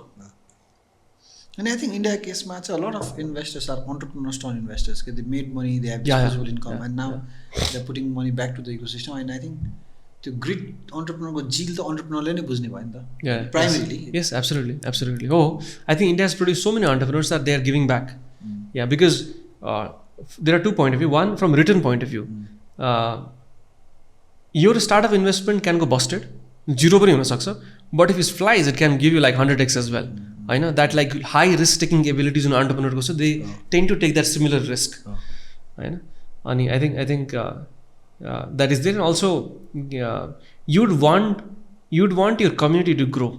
And I think India case ma a lot of investors are entrepreneurs turned investors. They made money, they have disposable income, and now they're putting money back to the ecosystem. And I think the great entrepreneur ko jeel to entrepreneur le nai bujhne bhayo ni ta. Yeah, primarily. Yes, absolutely. Oh, I think India has produced so many entrepreneurs that they are giving back. Yeah, because there are 2 points of view. One, from return point of view, your startup investment can go busted. 0 पनि हुन सक्छ but if it flies it can give you like 100x as well. I know that like high risk taking abilities in entrepreneur ko so they tend to take that similar risk. I know and I think that is there. And also you'd want your community to grow.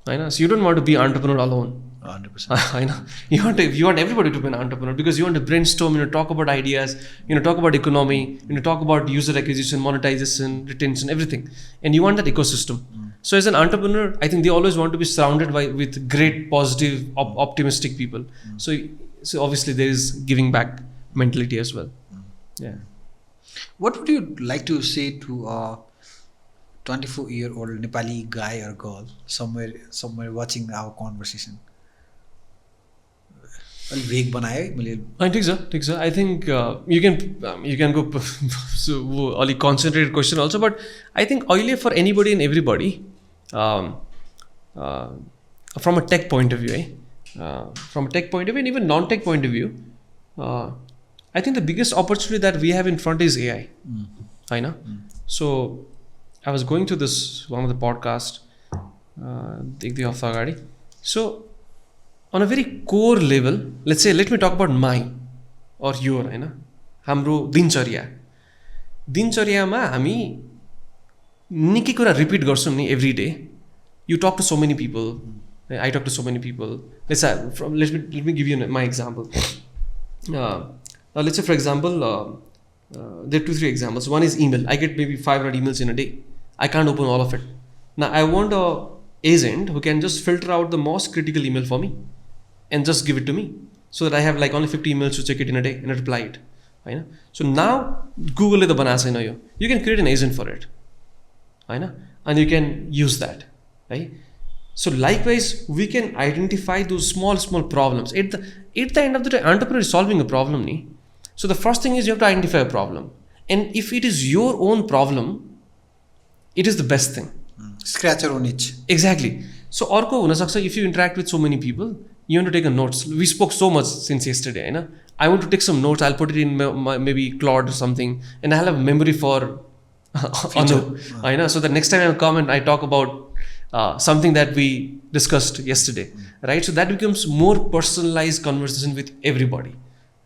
I know so you don't want to be entrepreneur alone. 100%. I know you want everybody to be an entrepreneur because you want to brainstorm, talk about ideas, talk about economy, talk about user acquisition, monetization, retention, everything, and you want that ecosystem. So as an entrepreneur, I think they always want to be surrounded with great, positive, optimistic people. So obviously there is giving back mentality as well. Yeah. What would you like to say to a 24-year-old Nepali guy or girl somewhere watching our conversation? Vague बनाए मैले ठिक छ I think you can go so अलि concentrated question also but I think अहिले for anybody and everybody from a tech point of view from a tech point of view and even non-tech point of view I think the biggest opportunity that we have in front is AI. I know. So I was going through this one of the podcast एक 2 हफ्ता अगाडि. So on a very core level, let's say, let me talk about my or your, हाम्रो दिनचर्यामा हामी निकै कुरा repeat गर्छौँ नि every day. You talk to so many people. I talk to so many people. Let me give you my example. Let's say, for example, there are 2-3 examples. One is email. I get maybe 500 emails in a day. I can't open all of it. Now, I want a agent who can just filter out the most critical email for me and just give it to me so that I have like only 50 emails to check it in a day and reply it. होइन. So now गुगलले त बनाएको छैन यो, you can create an agent for it होइन, and you can use that, right? So likewise we can identify those small problems. At the end of the day, entrepreneur is solving a problem ni. So the first thing is you have to identify a problem, and if it is your own problem, it is the best thing. Scratch your own itch. Exactly. So अर्को हुन सक्छ, if you interact with so many people, you want to take a notes. We spoke so much since yesterday, होइन. I want to take some notes, I'll put it in my maybe Claude or something, and I'll have memory for Anu, होइन. So the next time I come and I talk about something that we discussed yesterday, right? So that becomes more personalized conversation with everybody,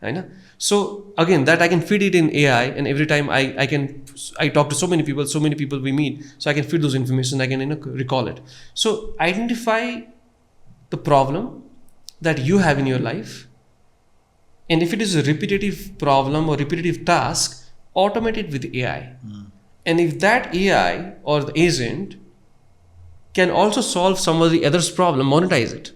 होइन. So again, that I can feed it in AI, and every time I talk to so many people we meet, so I can feed those information, I can recall it. So identify the problem that you have in your life, and if it is a repetitive problem or repetitive task, automate it with AI. And if that AI or the agent can also solve somebody else's problem, monetize it.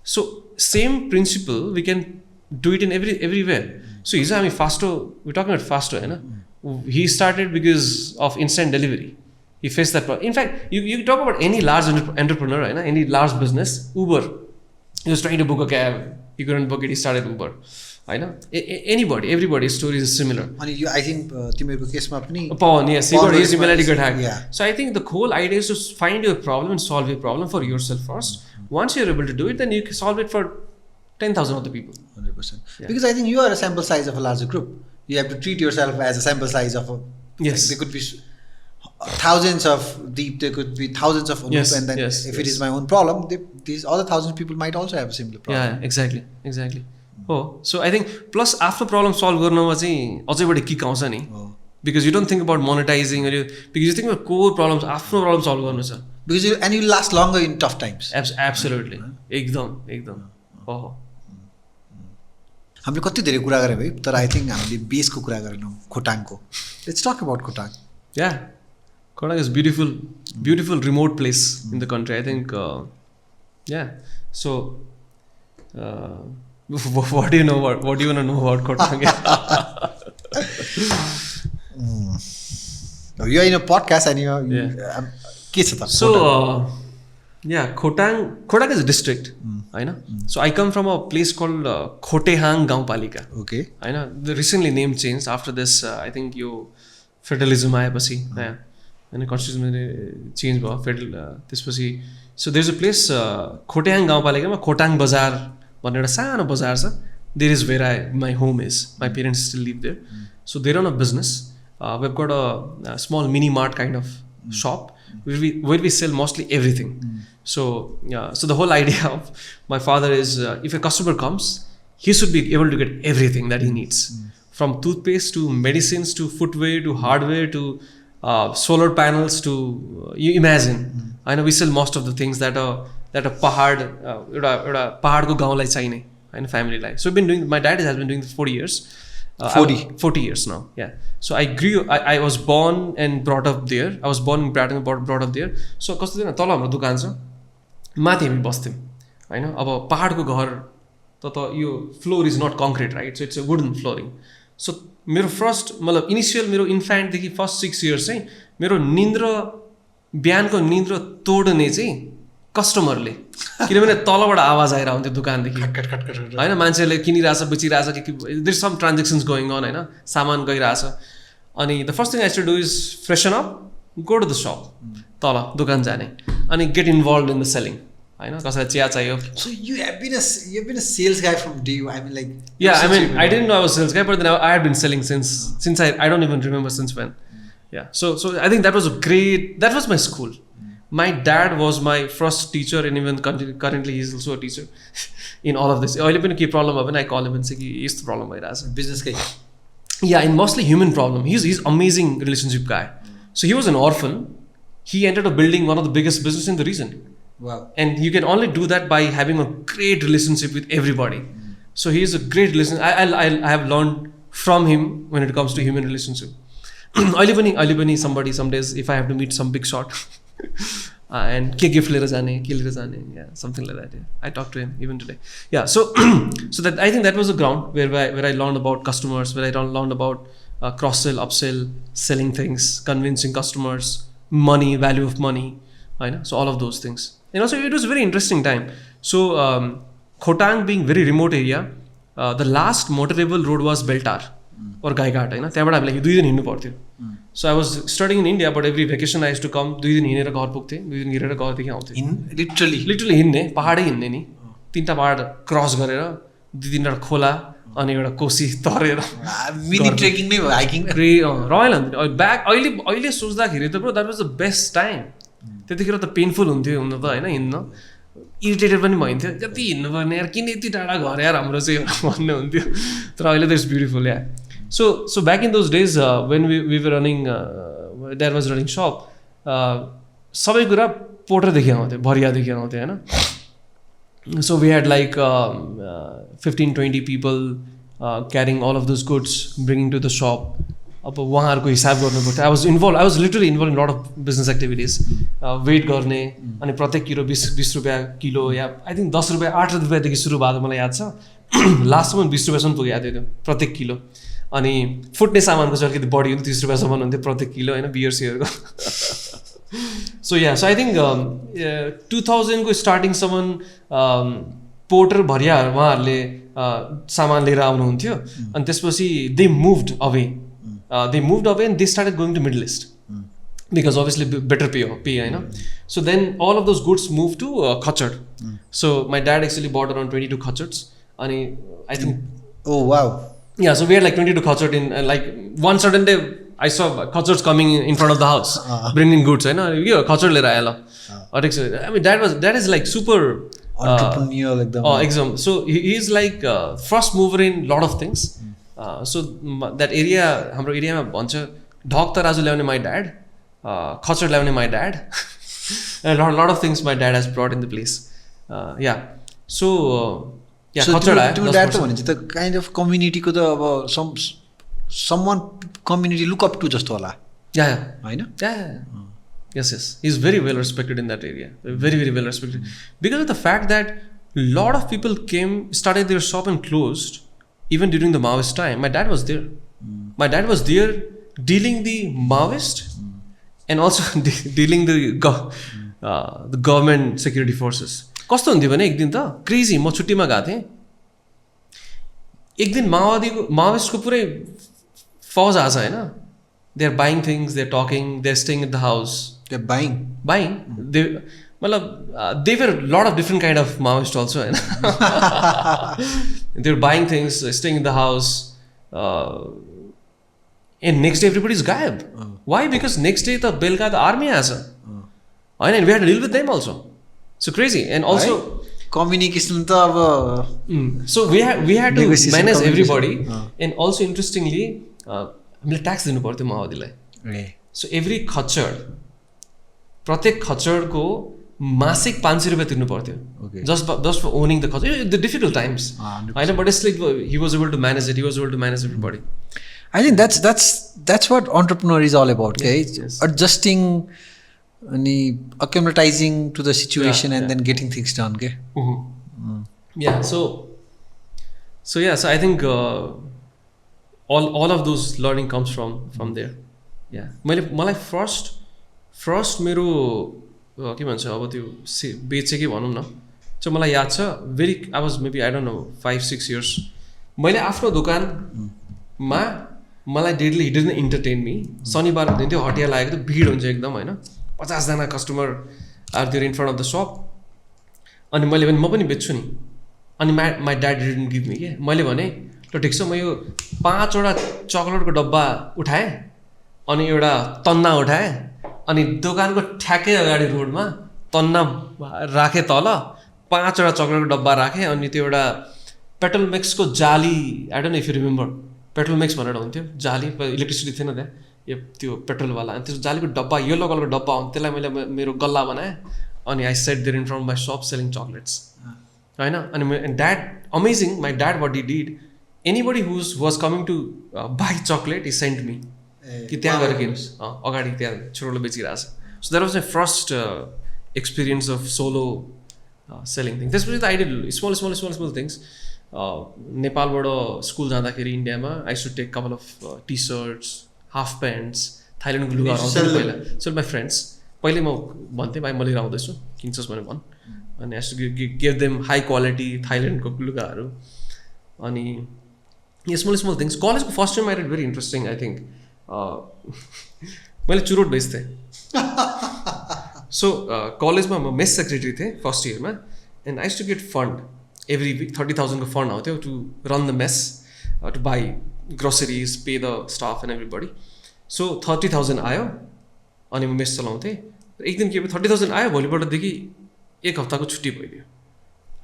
So same principle, we can do it in everywhere. So हिजो हामी फास्टो, we're talking about फास्टो होइन. He started because of instant delivery. He faced that problem. In fact, you talk about any large entrepreneur, होइन, any large business, Uber. He was trying to book a cab, he couldn't book it, he started Uber. होइन. Everybody's story is similar. अनि यो I think तिमीहरूको केसमा पनि Pawan, yes, he got his email ID got hacked. Yeah. So I think the whole idea is to find your problem and solve your problem for yourself first. Once you're able to do it, then you can solve it for 10,000 other people. 100%. Because I think you are a sample size of a larger group. You have to treat yourself as a sample size of a. Yes. There could be thousands of Deep, there could be thousands of Anup, Yes, and then yes, if it is my own problem, these other 1,000 people might also have a similar problem. Yeah, exactly. हो. So I think plus आफ्नो problem solve गर्नमा चाहिँ अझै बढी kick आउँछ नि, because you don't think about monetising, because you think about core problems, आफ्नो problem solve गर्नु छ. Because you last longer in tough times. Absolutely, एकदम हो. हामीले कति धेरै कुरा गऱ्यौँ है, तर आई थिङ्क हामीले बेसको कुरा गरेनौँ, खोटाङको. Let's talk about Khotang. Yeah, Khotang is beautiful remote place in the country. I think, yeah. So, what do you know about? What do you want to know about Khotang? You're in a podcast and you're के छ त? So, yeah, Khotang is a district. होइन. So I come from a place called Khotang गाउँपालिका. Okay. होइन. The recently name changed after this. I think यो federalism आएपछि होइन, constitution change भयो त्यसपछि. So there is a place Khotang गाउँपालिकामा खोटाङ बजार भन्ने एउटा सानो बजार छ. There is where my home is, my parents still live there. So there on a business, we have got a small mini mart kind of shop where we sell mostly everything. So the whole idea of my father is if a customer comes, he should be able to get everything that he needs, from toothpaste to medicines to footwear to hardware to solar panels to you imagine. I know we sell most of the things that are pahad ko gaon lai chaine and family life. So my dad has been doing this 40 years. 40 years now. Yeah. So I was born and brought up there. I was born in Kratikal, brought up there. So कस्तो दिन तल हाम्रो दोकान छ, माथि हामी बस्थ्यौँ होइन. अब पहाडको घर त यो floor is not concrete, right? So it's a wooden flooring. So मेरो फर्स्ट मतलब इनिसियल मेरो इन्फ्यान्टदेखि फर्स्ट 6 years चाहिँ मेरो बिहानको निन्द्र तोड्ने चाहिँ कस्टमरले, किनभने तलबाट आवाज आएर आउँथ्यो दोकानदेखि होइन. मान्छेहरूले किनिरहेछ बेचिरहेछ कि there some transactions going on होइन, सामान गइरहेछ. अनि the first thing I to do is freshen up, go to the shop, तल दोकान जाने, अनि get involve in the selling होइन. कसैलाई चिया चाहियो. So you've been a sales guy from day one. I mean, like, yeah, I mean, I didn't know I was a sales guy, but then I had been selling since I don't even remember since when. Yeah. So I think that was my school. My dad was my first teacher, and even currently he's also a teacher in all of this. अहिले पनि के problem भयो भने I call him and say कि यस्तो problem भइरहेछ business-कै. Yeah, and mostly human problem. He's amazing relationship guy. So he was an orphan. He ended up building one of the biggest business in the region. Wow. And you can only do that by having a great relationship with everybody. So he is a great relationship. I have learned from him when it comes to human relationship. अहिले पनि some days if I have to meet some big shot, and के gift लिएर जाने के लिएर जाने something like that I talk to him even today so so that I think that was a ground where I learn about customers where I learn about cross sell upsell selling things convincing customers money value of money होइन so all of those things and also it was very interesting time so Khotang being very remote area the last motorable road was Beltar और गाईघाट होइन त्यहाँबाट हामीलाई 2 दिन हिँड्नु पर्थ्यो so I was studying in India but every vacation I to come 2 दिन हिँडेर घर पुग्थेँ 2 दिन हिँडेर घरदेखि आउँथेँ लिटरली हिँड्ने पहाडै हिँड्ने नि 3टा पहाड क्रस गरेर 2-3वटा खोला अनि एउटा कोसी तरेर मिनी ट्रेकिङ नै भयो हाइकिङ रमाइलो हुन्थ्यो अहिले सोच्दाखेरि त bro that was the best time त्यतिखेर त पेनफुल हुन्थ्यो हुन त होइन हिँड्न इरिटेटेड पनि भइन्थ्यो जति हिँड्नुपर्ने यार किन यति टाढा घर यार हाम्रो चाहिँ भन्ने हुन्थ्यो तर अहिले त it's beautiful yeah so back in those days when we were running that was running shop सबै कुरा पोटरदेखि आउँथ्यो भरियादेखि आउँथ्यो होइन so we had like 15-20 people carrying all of those goods bringing to the shop अब उहाँहरूको हिसाब गर्नु पर्थ्यो I was literally involve in lot of business activities wait गर्ने अनि प्रत्येक किलो 20 रुपियाँ किलो या आई थिङ्क 10 रुपियाँ 8 रुपियाँदेखि सुरु भएको मलाई याद छ लास्टसम्म 20 रुपियाँसम्म पुगेको थियो त्यो प्रत्येक किलो अनि फुट्ने सामानको चाहिँ अलिकति बढी हुन्थ्यो 30 रुपियाँसम्म हुन्थ्यो प्रत्येक किलो होइन बियर सियरको सो आई थिङ्क 2000 को स्टार्टिङसम्म पोर्टर भरिया उहाँहरूले सामान लिएर आउनुहुन्थ्यो अनि त्यसपछि they moved away and they started going to Middle East because obviously better pay होइन so then all of those goods moved to Khachar so my dad actually bought around 22 Khachars and I think oh wow yeah so we had like 22 Khachar in like one certain day I saw Khachars coming in front of the house bringing goods होइन यो Khachar लिएर आयो ल I mean that is like super entrepreneurial एकदम so he is like first mover in lot of things so that area हाम्रो एरियामा भन्छ ढक त राजु ल्याउने माई ड्याड खचर ल्याउने my dad lot of things my dad has brought in the place yeah so खचर आयो dad त भनेपछि त काइन्ड अफ कम्युनिटीको त अब someone community look up to जस्तो होला होइन yes he is very well respected in that area very well respected because of the fact that lot of people started their shop and closed even during the Maoist time. My dad was there. My dad was there dealing the Maoist and also dealing the government security forces. कस्तो हुन्थ्यो भने एक दिन त crazy म छुट्टीमा गएको थिएँ एक दिन माओवादीको पुरै फौज आछ होइन they are buying things they are talking they are staying at the house they are buying they मतलब they were lot of different kind of Maoist also they were buying things staying in the house and next day everybody's gayab why because next day the belka the army has and we had to deal with them also so crazy and also communication ta so we had to manage everybody and also interestingly हामीले tax दिनु पर्थ्यो माओवादीलाई so every खच्चर प्रत्येक खच्चरको मासिक 500 रुपियाँ तिर्नु पर्थ्यो just for owning the culture the difficult times होइन but it's like he was able to manage it he was able to manage everybody I think that's what entrepreneur is all about adjusting and acclimatizing to the situation and then getting things done okay so I think all of those learning comes from there मलाई first मेरो के भन्छ अब त्यो बेचेकै भनौँ न चाहिँ मलाई याद छ I was maybe I don't no 5-6 years मैले आफ्नो दोकानमा मलाई daily Hee didn't entertain me शनिबार दिन त्यो हटिया लागेको थियो भिड हुन्छ एकदम होइन 50 जना customer are there in front of the shop अनि मैले भने म पनि बेच्छु नि अनि my dad didn't give me के मैले भने ल ठिक छ म यो 5वटा चकलेटको डब्बा उठाएँ अनि एउटा तन्ना उठाएँ अनि दोकानको ठ्याक्कै अगाडि रोडमा तन्ना राखेँ तल 5वटा चकलेटको डब्बा राखेँ अनि त्यो एउटा पेट्रोल मिक्सको जाली I don't know if you remember petrol mix भनेर हुन्थ्यो जाली इलेक्ट्रिसिटी थिएन त्यहाँ त्यो पेट्रोलवाला अनि त्यो जालीको डब्बा येलो कलरको डब्बा हुन्थ्यो त्यसलाई मैले मेरो गल्ला बनाएँ अनि I set there in front my shop selling chocolates होइन अनि dad amazing my dad what he did anybody who was coming to buy chocolate he sent me कि त्यहाँ गएर किन्नुहोस् अगाडि त्यहाँ छोरोले बेचिरहेको छ so that was my first experience of solo selling thing. त्यसपछि I did small things. नेपालबाट स्कुल जाँदाखेरि इन्डियामा I used to take couple of t-shirts, half pants, थाइल्यान्डको लुगाहरू आउँथ्यो पहिला. So my friends, पहिले म भन्थेँ भाइ म लिएर आउँदैछु किन्छस् भने भन्. अनि I used to give them high quality थाइल्यान्डको लुगाहरू. अनि small things. कलेजको फर्स्ट इयरमा I did very interesting I think. मैले चुरोट बेच्थेँ. So कलेजमा म मेस सेक्रेटरी थिएँ फर्स्ट इयरमा. And I used to get fund every week. 30,000 को fund आउँथ्यो to run the mess, to buy groceries, pay the staff and everybody. So 30,000 आयो अनि म मेस चलाउँथेँ. एक दिन के भयो 30,000 आयो भोलिपल्टदेखि एक हप्ताको छुट्टी भइदियो.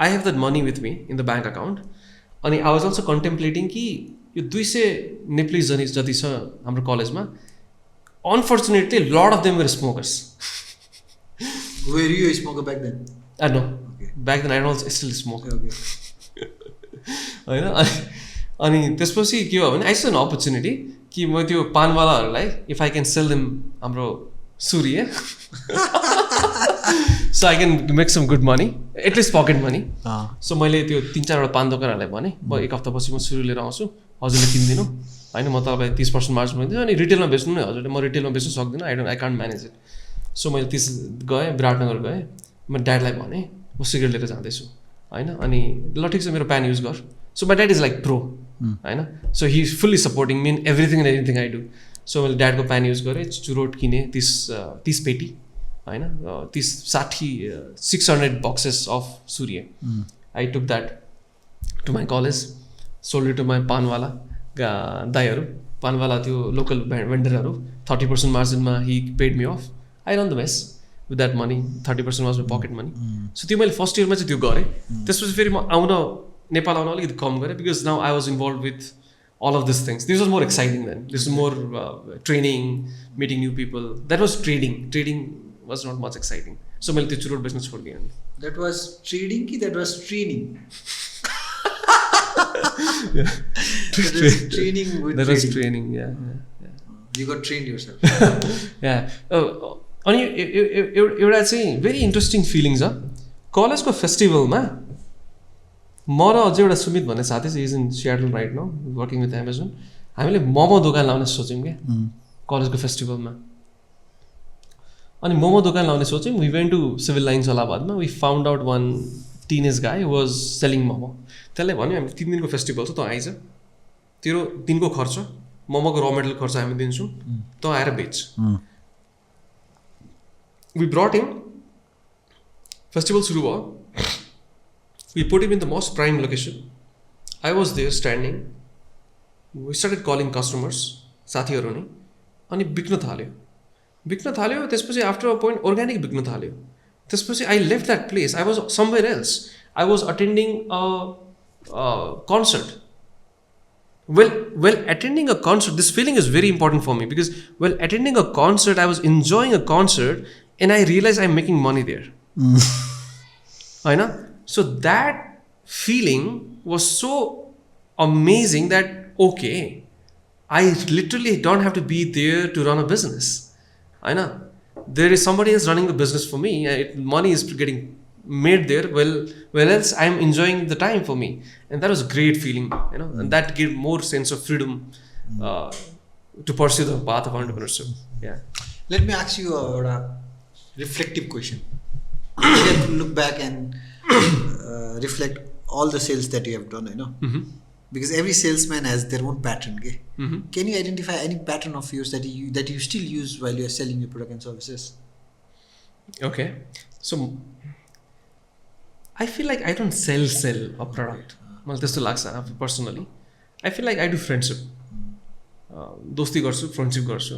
I have that money with me in the bank account. अनि I was also contemplating कि यो 200 Nepalese जति छ हाम्रो कलेजमा. Unfortunately, a lot of them were smokers. Were you a smoker back then? No. Okay. Back then I also still smoke. Okay. होइन अनि त्यसपछि के भयो भने I saw an opportunity कि म त्यो पानवालाहरूलाई if I can sell them हाम्रो सूर्य so I can make some good money, at least pocket money. So मैले त्यो 3-4 पान दोकानहरूलाई भने म एक हप्तापछि म सूर्य लिएर आउँछु हजुरले किन्दिनु होइन म तपाईँलाई 30% मार्जिन दिन्छु अनि रिटेलमा बेच्नु नि हजुरले म रिटेलमा बेच्नु सक्दिनँ I can't manage it. So मैले 30 गएँ विराटनगर गएँ म ड्याडलाई भनेँ म सिगरेट लिएर जाँदैछु होइन अनि ल ठिक छ मेरो प्यान युज गर. So my dad is like pro होइन so he is fully supporting me in everything and anything I do. So मैले ड्याडको प्यान युज गरेँ चुरोट किनेँ 30 पेटी होइन 600 boxes of Surya. I took that to my college sold it to my paanwala दाईहरू पानवाला त्यो लोकल भेन्डरहरू 30% मार्जिनमा he paid me off. I run the mess with that money. 30% was my pocket money. So त्यो मैले फर्स्ट इयरमा चाहिँ त्यो गरेँ. त्यसपछि फेरि म नेपाल आउन अलिकति कम गरेँ because now I was involved with all of these things. This was more exciting then. This was more training, meeting new people. That was trading. Trading was not much exciting. So मैले त्यो चुरोट बेच्न छोडिदिएँ. That was trading कि that was training? That was training with That was trading. training, yeah. You got trained yourself. Yeah. अनि एउटा चाहिँ very interesting feeling छ कलेजको फेस्टिभलमा म र अझै एउटा सुमित भन्ने साथी चाहिँ is in Seattle right now working with Amazon. हामीले मोमो दोकान लाउने सोच्यौँ क्या कलेजको फेस्टिभलमा. अनि मोमो दोकान लाउने सोच्यौँ. We went to Civil Lines अलाहाबादमा. We found out one teenage guy was selling momo. त्यसलाई भन्यो हामी 3 दिनको फेस्टिभल छ त आइज तेरो दिनको खर्च मोमोको र मेटेरियल खर्च हामी दिन्छौँ त आएर बेच. We brought him. Festival सुरु भयो. We put him in the most prime location. I was there standing. We started calling customers. साथीहरू नै अनि बिक्न थाल्यो. त्यसपछि after a point organic बिक्न थाल्यो. त्यसपछि I left that place. I was somewhere else. I was attending a concert. Well, attending a concert, this feeling is very important for me because while attending a concert, I was enjoying a concert and I realized I'm making money there. So that feeling was so amazing that, okay, I literally don't have to be there to run a business. There is somebody else running the business for me. Money is getting made there. Well else I'm enjoying the time for me. And that was a great feeling, and that gave more sense of freedom to pursue the path of entrepreneurship. Yeah. Let me ask you a reflective question. You can look back and reflect all the sales that you have done, because every salesman has their own pattern. Okay? Can you identify any pattern of yours that you still use while you are selling your product and services? Okay, so I feel like I don't sell a product. Well, त्यस्तो लाग्छ personally. I feel like I do friendship. दोस्ती गर्छु, friendship गर्छु.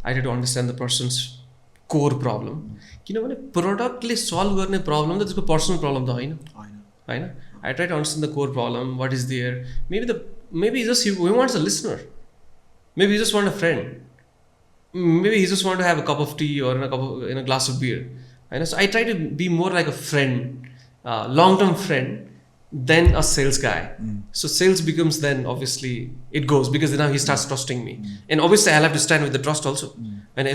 I try to understand the person's core problem. किनभने प्रोडक्टले solve गर्ने problem त त्यसको personal problem त होइन. I try to understand the core problem, what is there. Maybe just he wants a listener. Maybe he just want a friend. Maybe he just want to have a cup of tea or in a glass of beer. So I try to be more like a friend, long-term friend, than a sales guy. So sales becomes then obviously it goes because now he starts trusting me, and obviously I'll have to stand with the trust also. And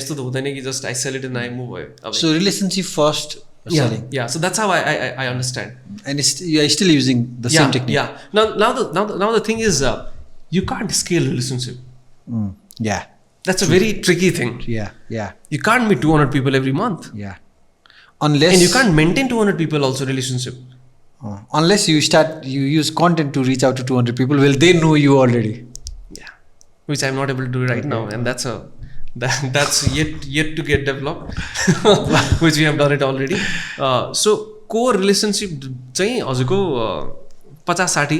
just I sell it and I move away. So relationship first, selling. Yeah. So that's how I understand. And you are still using the same technique. Yeah. Now the thing is, you can't scale relationship. Yeah. That's a very tricky thing. Yeah. You can't meet 200 people every month. Yeah. Unless And you can't maintain 200 people also relationship. Unless you use content to reach out to 200 people, well, they know you already. Yeah. Which I'm not able to do right now, and that's yet to get developed. Which we have done it already. So core relationship चाहिँ हजुरको 50-60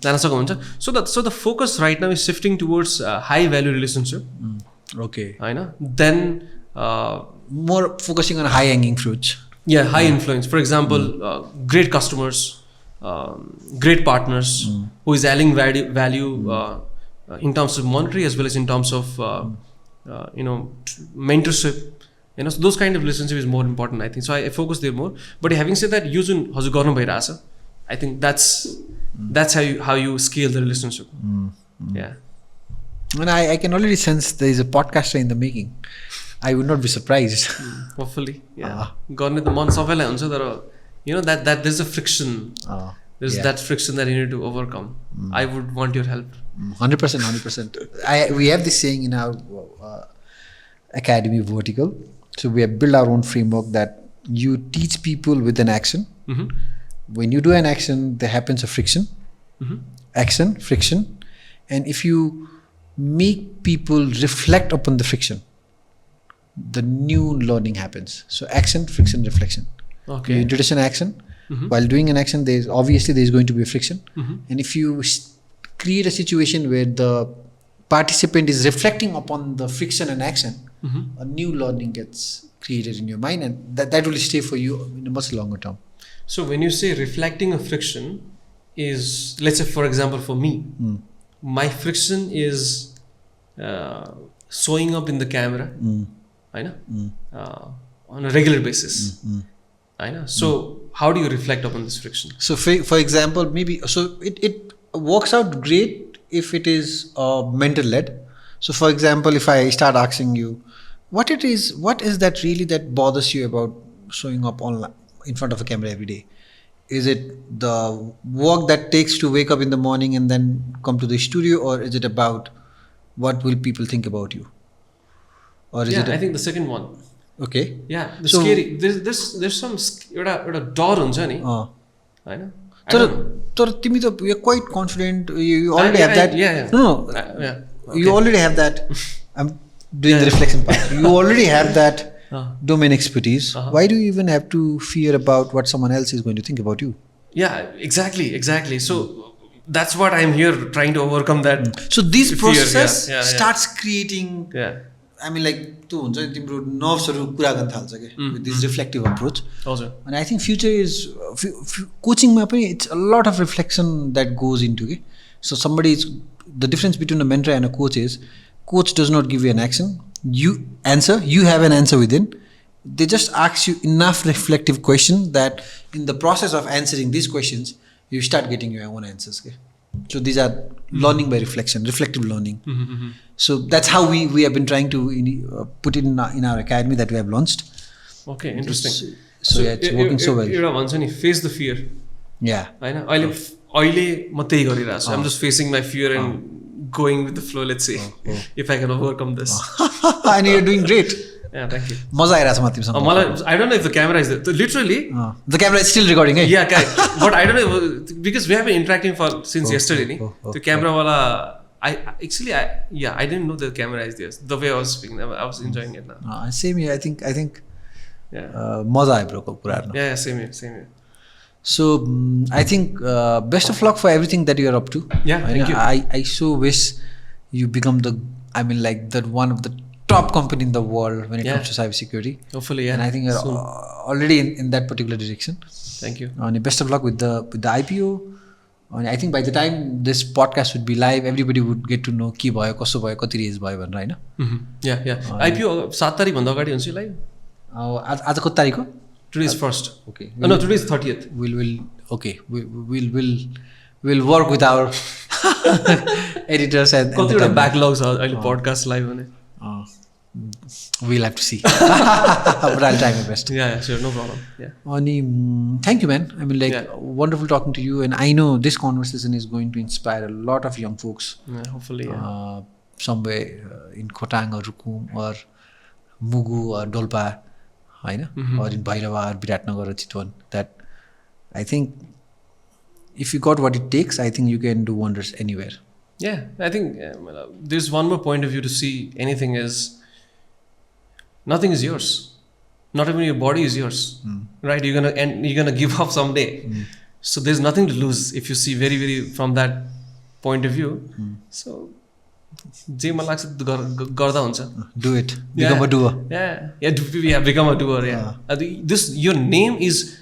जान सक्नुहुन्छ. So the focus right now is shifting towards high value relationship. Okay. हैन. Then More focusing on high hanging fruits. Yeah, high influence. For example, great customers, great partners, who is adding value in terms of monetary as well as in terms of mentorship. So those kind of relationship is more important, I think. So I focus there more. But having said that, use हजुर गर्नु भइरहेछ. I think that's how you scale the relationship. Yeah. And I can already sense there is a podcaster in the making. I would not be surprised. Hopefully, yeah. गर्ने त मन सबैलाई हुन्छ तर that there's a friction. There's that friction that you need to overcome. I would want your help. 100%. We have this saying in our academy vertical. So we have built our own framework that you teach people with an action. When you do an action, there happens a friction. Action, friction. And if you make people reflect upon the friction, the new learning happens. So action, friction, reflection. Okay. You introduce an action. While doing an action, there's going to be a friction. And if you create a situation where the participant is reflecting upon the friction and action, a new learning gets created in your mind, and that will stay for you in a much longer term. So when you say reflecting a friction is, let's say for example for me, my friction is showing up in the camera, on a regular basis. So how do you reflect upon this friction? So for example, maybe it works out great if it is mental led. So for example, if I start asking you what is that really that bothers you about showing up online in front of a camera every day? Is it the work that takes to wake up in the morning and then come to the studio, or is it about what will people think about you? Or is it I think the second one. Okay. Yeah, scary. There's some एउटा डर हुन्छ नि हैन. तर तिमी त you're quite confident, you already have that. You already have that. I'm doing the reflection part. You already have that domain expertise. Why do you even have to fear about what someone else is going to think about you? Yeah, exactly. So that's what I'm here trying to overcome that. So this process starts creating. I mean, like त्यो हुन्छ नि तिम्रो नर्भ्सहरु कुरा गर्न थाल्छ के with this reflective approach. And I think future is coaching ma pani it's a lot of reflection that goes into it. So the difference between a mentor and a coach is coach does not give you an action. You have an answer within. They just ask you enough reflective question that in the process of answering these questions, you start getting your own answers. Okay? So these are learning by reflection, reflective learning. So that's how we have been trying to put it in our academy that we have launched. Okay, interesting. So yeah, it's working so well. एउटा भन्छ नि face the fear. Yeah. हैन अहिले म त्यही गरिरहेछु. I'm just facing my fear and going with the flow. Let's see if I can overcome this. And you're doing great. Yeah, thank you. मजा आइरहेछ म तिमीसँग. I don't know if the camera is there. Literally. The camera is still recording, eh? Yeah, but I don't know because we have been interacting since yesterday. The camera wala. I didn't know the camera is there. The way I was speaking, I was enjoying it now. Same here. I think. Yeah. मजा आयो bro कुरा गर्न. Yeah, same here. So I think best of luck for everything that you are up to. Yeah, thank you. I so wish you become one of the top company in the world when it comes to cybersecurity. Hopefully, yeah. And I think you're already in that particular direction. Thank you. And best of luck with the IPO. And I think by the time this podcast would be live, everybody would get to know के भयो, कसो भयो, कति raise भयो भनेर हैन. Yeah. IPO 7 तारिख भन्दा अगाडि हुन्छ लाइभ. आज कति तारिख हो? Today is 1st. Okay. No, today is 30th. We'll work with our editors and कतिवटा ब्याकलग्स छ अहिले पडकास्ट लाइभ भने. We'll have to see. But I'll try my best. Yeah, sure, no problem. Yeah. Ani, thank you, man. I mean, like, wonderful talking to you. And I know this conversation is going to inspire a lot of young folks. Yeah, hopefully, yeah. Somewhere in Khotang or Rukum or Mugu or Dolpa, or in Bhairava or Viratnagar or Chitwan. That I think if you got what it takes, I think you can do wonders anywhere. Yeah, I think there's one more point of view to see anything is nothing is yours. Not even your body is yours, right? You're gonna give up someday. So there's nothing to lose if you see very, very from that point of view. So, जे मलाई लाग्छ गर्दा हुन्छ. Do it. Become a doer. Yeah, become a doer. Yeah. Your name is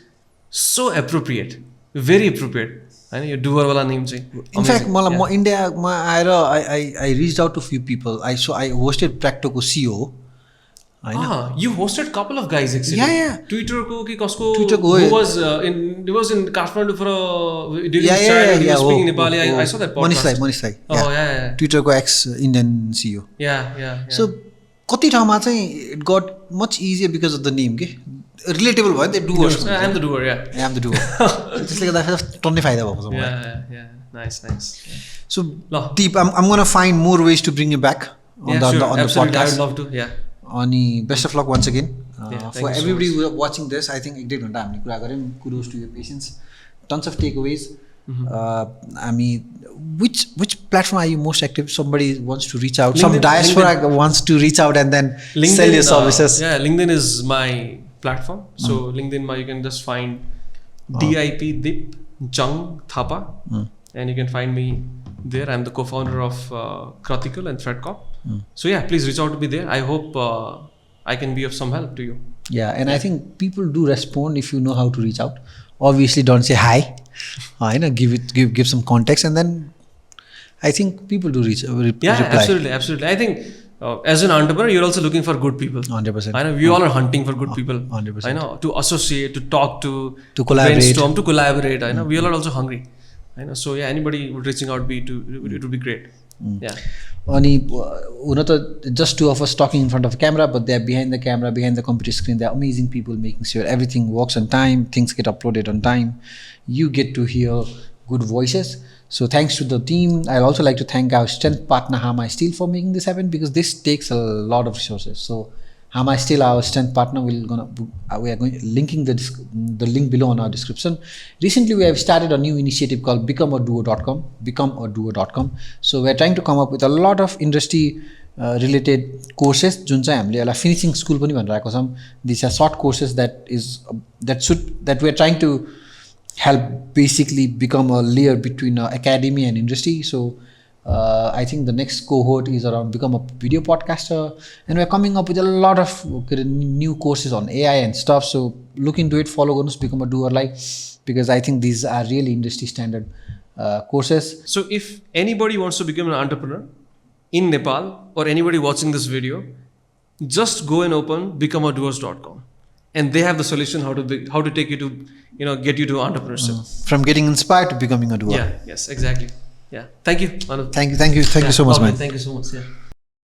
so appropriate, very appropriate. होइन यो डुवर वाला name चाहिँ. In fact मलाई म इन्डियामा आएर I reach out to few people. I hosted प्र्याक्टोको CEO. You hosted couple of guys actually. Yeah. Twitter ko ki kasko Twitterko who was in Kathmandu for a during his childhood. He was speaking Nepali. I saw that podcast. Manish Rai. Yeah. Twitterko ex Indian CEO. Yeah. So कति ठाउँमा चाहिँ it got much easier because of the name के relatable भयो the doers. I am the doer. Yeah. I am the doer. त्यसले गर्दा टन्नै फाइदा भएको छ मलाई. Yeah. Nice. So Deep, I'm going to find more ways to bring you back on the podcast. I would love to. Yeah. अनि best of luck once again. For everybody so watching this, I think 1.5 घण्टा हामीले कुरा गऱ्यौँ. Kudos to your patience. Tons of takeaways. I mean, which platform are you most active? Somebody wants to reach out. Some diaspora wants to reach out and then LinkedIn, sell your services. LinkedIn is my platform. So LinkedIn, you can just find DIP Jung Thapa, and you can find me there. I'm the co-founder of Kratikal and ThreadCop. So yeah, please reach out to me there. I hope I can be of some help to you. Yeah, and I think people do respond if you know how to reach out. Obviously, don't say hi. Give some context, and then I think people do reply. Absolutely. I think as an entrepreneur, you're also looking for good people. 100%. I know we all are hunting for good people. 100%. I know, to associate, to talk to collaborate, brainstorm, to collaborate. I know we all are also hungry. I know. So yeah, anybody reaching out it would be great. Yeah. Ani हुन त just two of us talking in front of a camera, but they're behind the camera, behind the computer screen. They're amazing people making sure everything works on time, things get uploaded on time. You get to hear good voices. So thanks to the team. I'd also like to thank our strength partner Hama Steel for making this happen, because this takes a lot of resources. So Hama Steel, our strength partner, we are going linking the link below on our description. Recently, we have started a new initiative called becomeadoer.com. So we're trying to come up with a lot of industry related courses. जुन चाहिँ हामीले यसलाई finishing school पनि भनिरहेको छौँ. These are short courses that we are trying to help basically become a layer between academy and industry. So I think the next cohort is around become a video podcaster, and we're coming up with a lot of new courses on AI and stuff. So look into it, follow Gonus, become a doer, because I think these are really industry standard courses. So if anybody wants to become an entrepreneur in Nepal, or anybody watching this video, just go and open becomeadoers.com. And they have the solution how to take you to, get you to entrepreneurship. From getting inspired to becoming a doer. Yeah, yes, exactly. Yeah. Thank you, Manu. Thank you so much, man. Thank you so much. Yeah.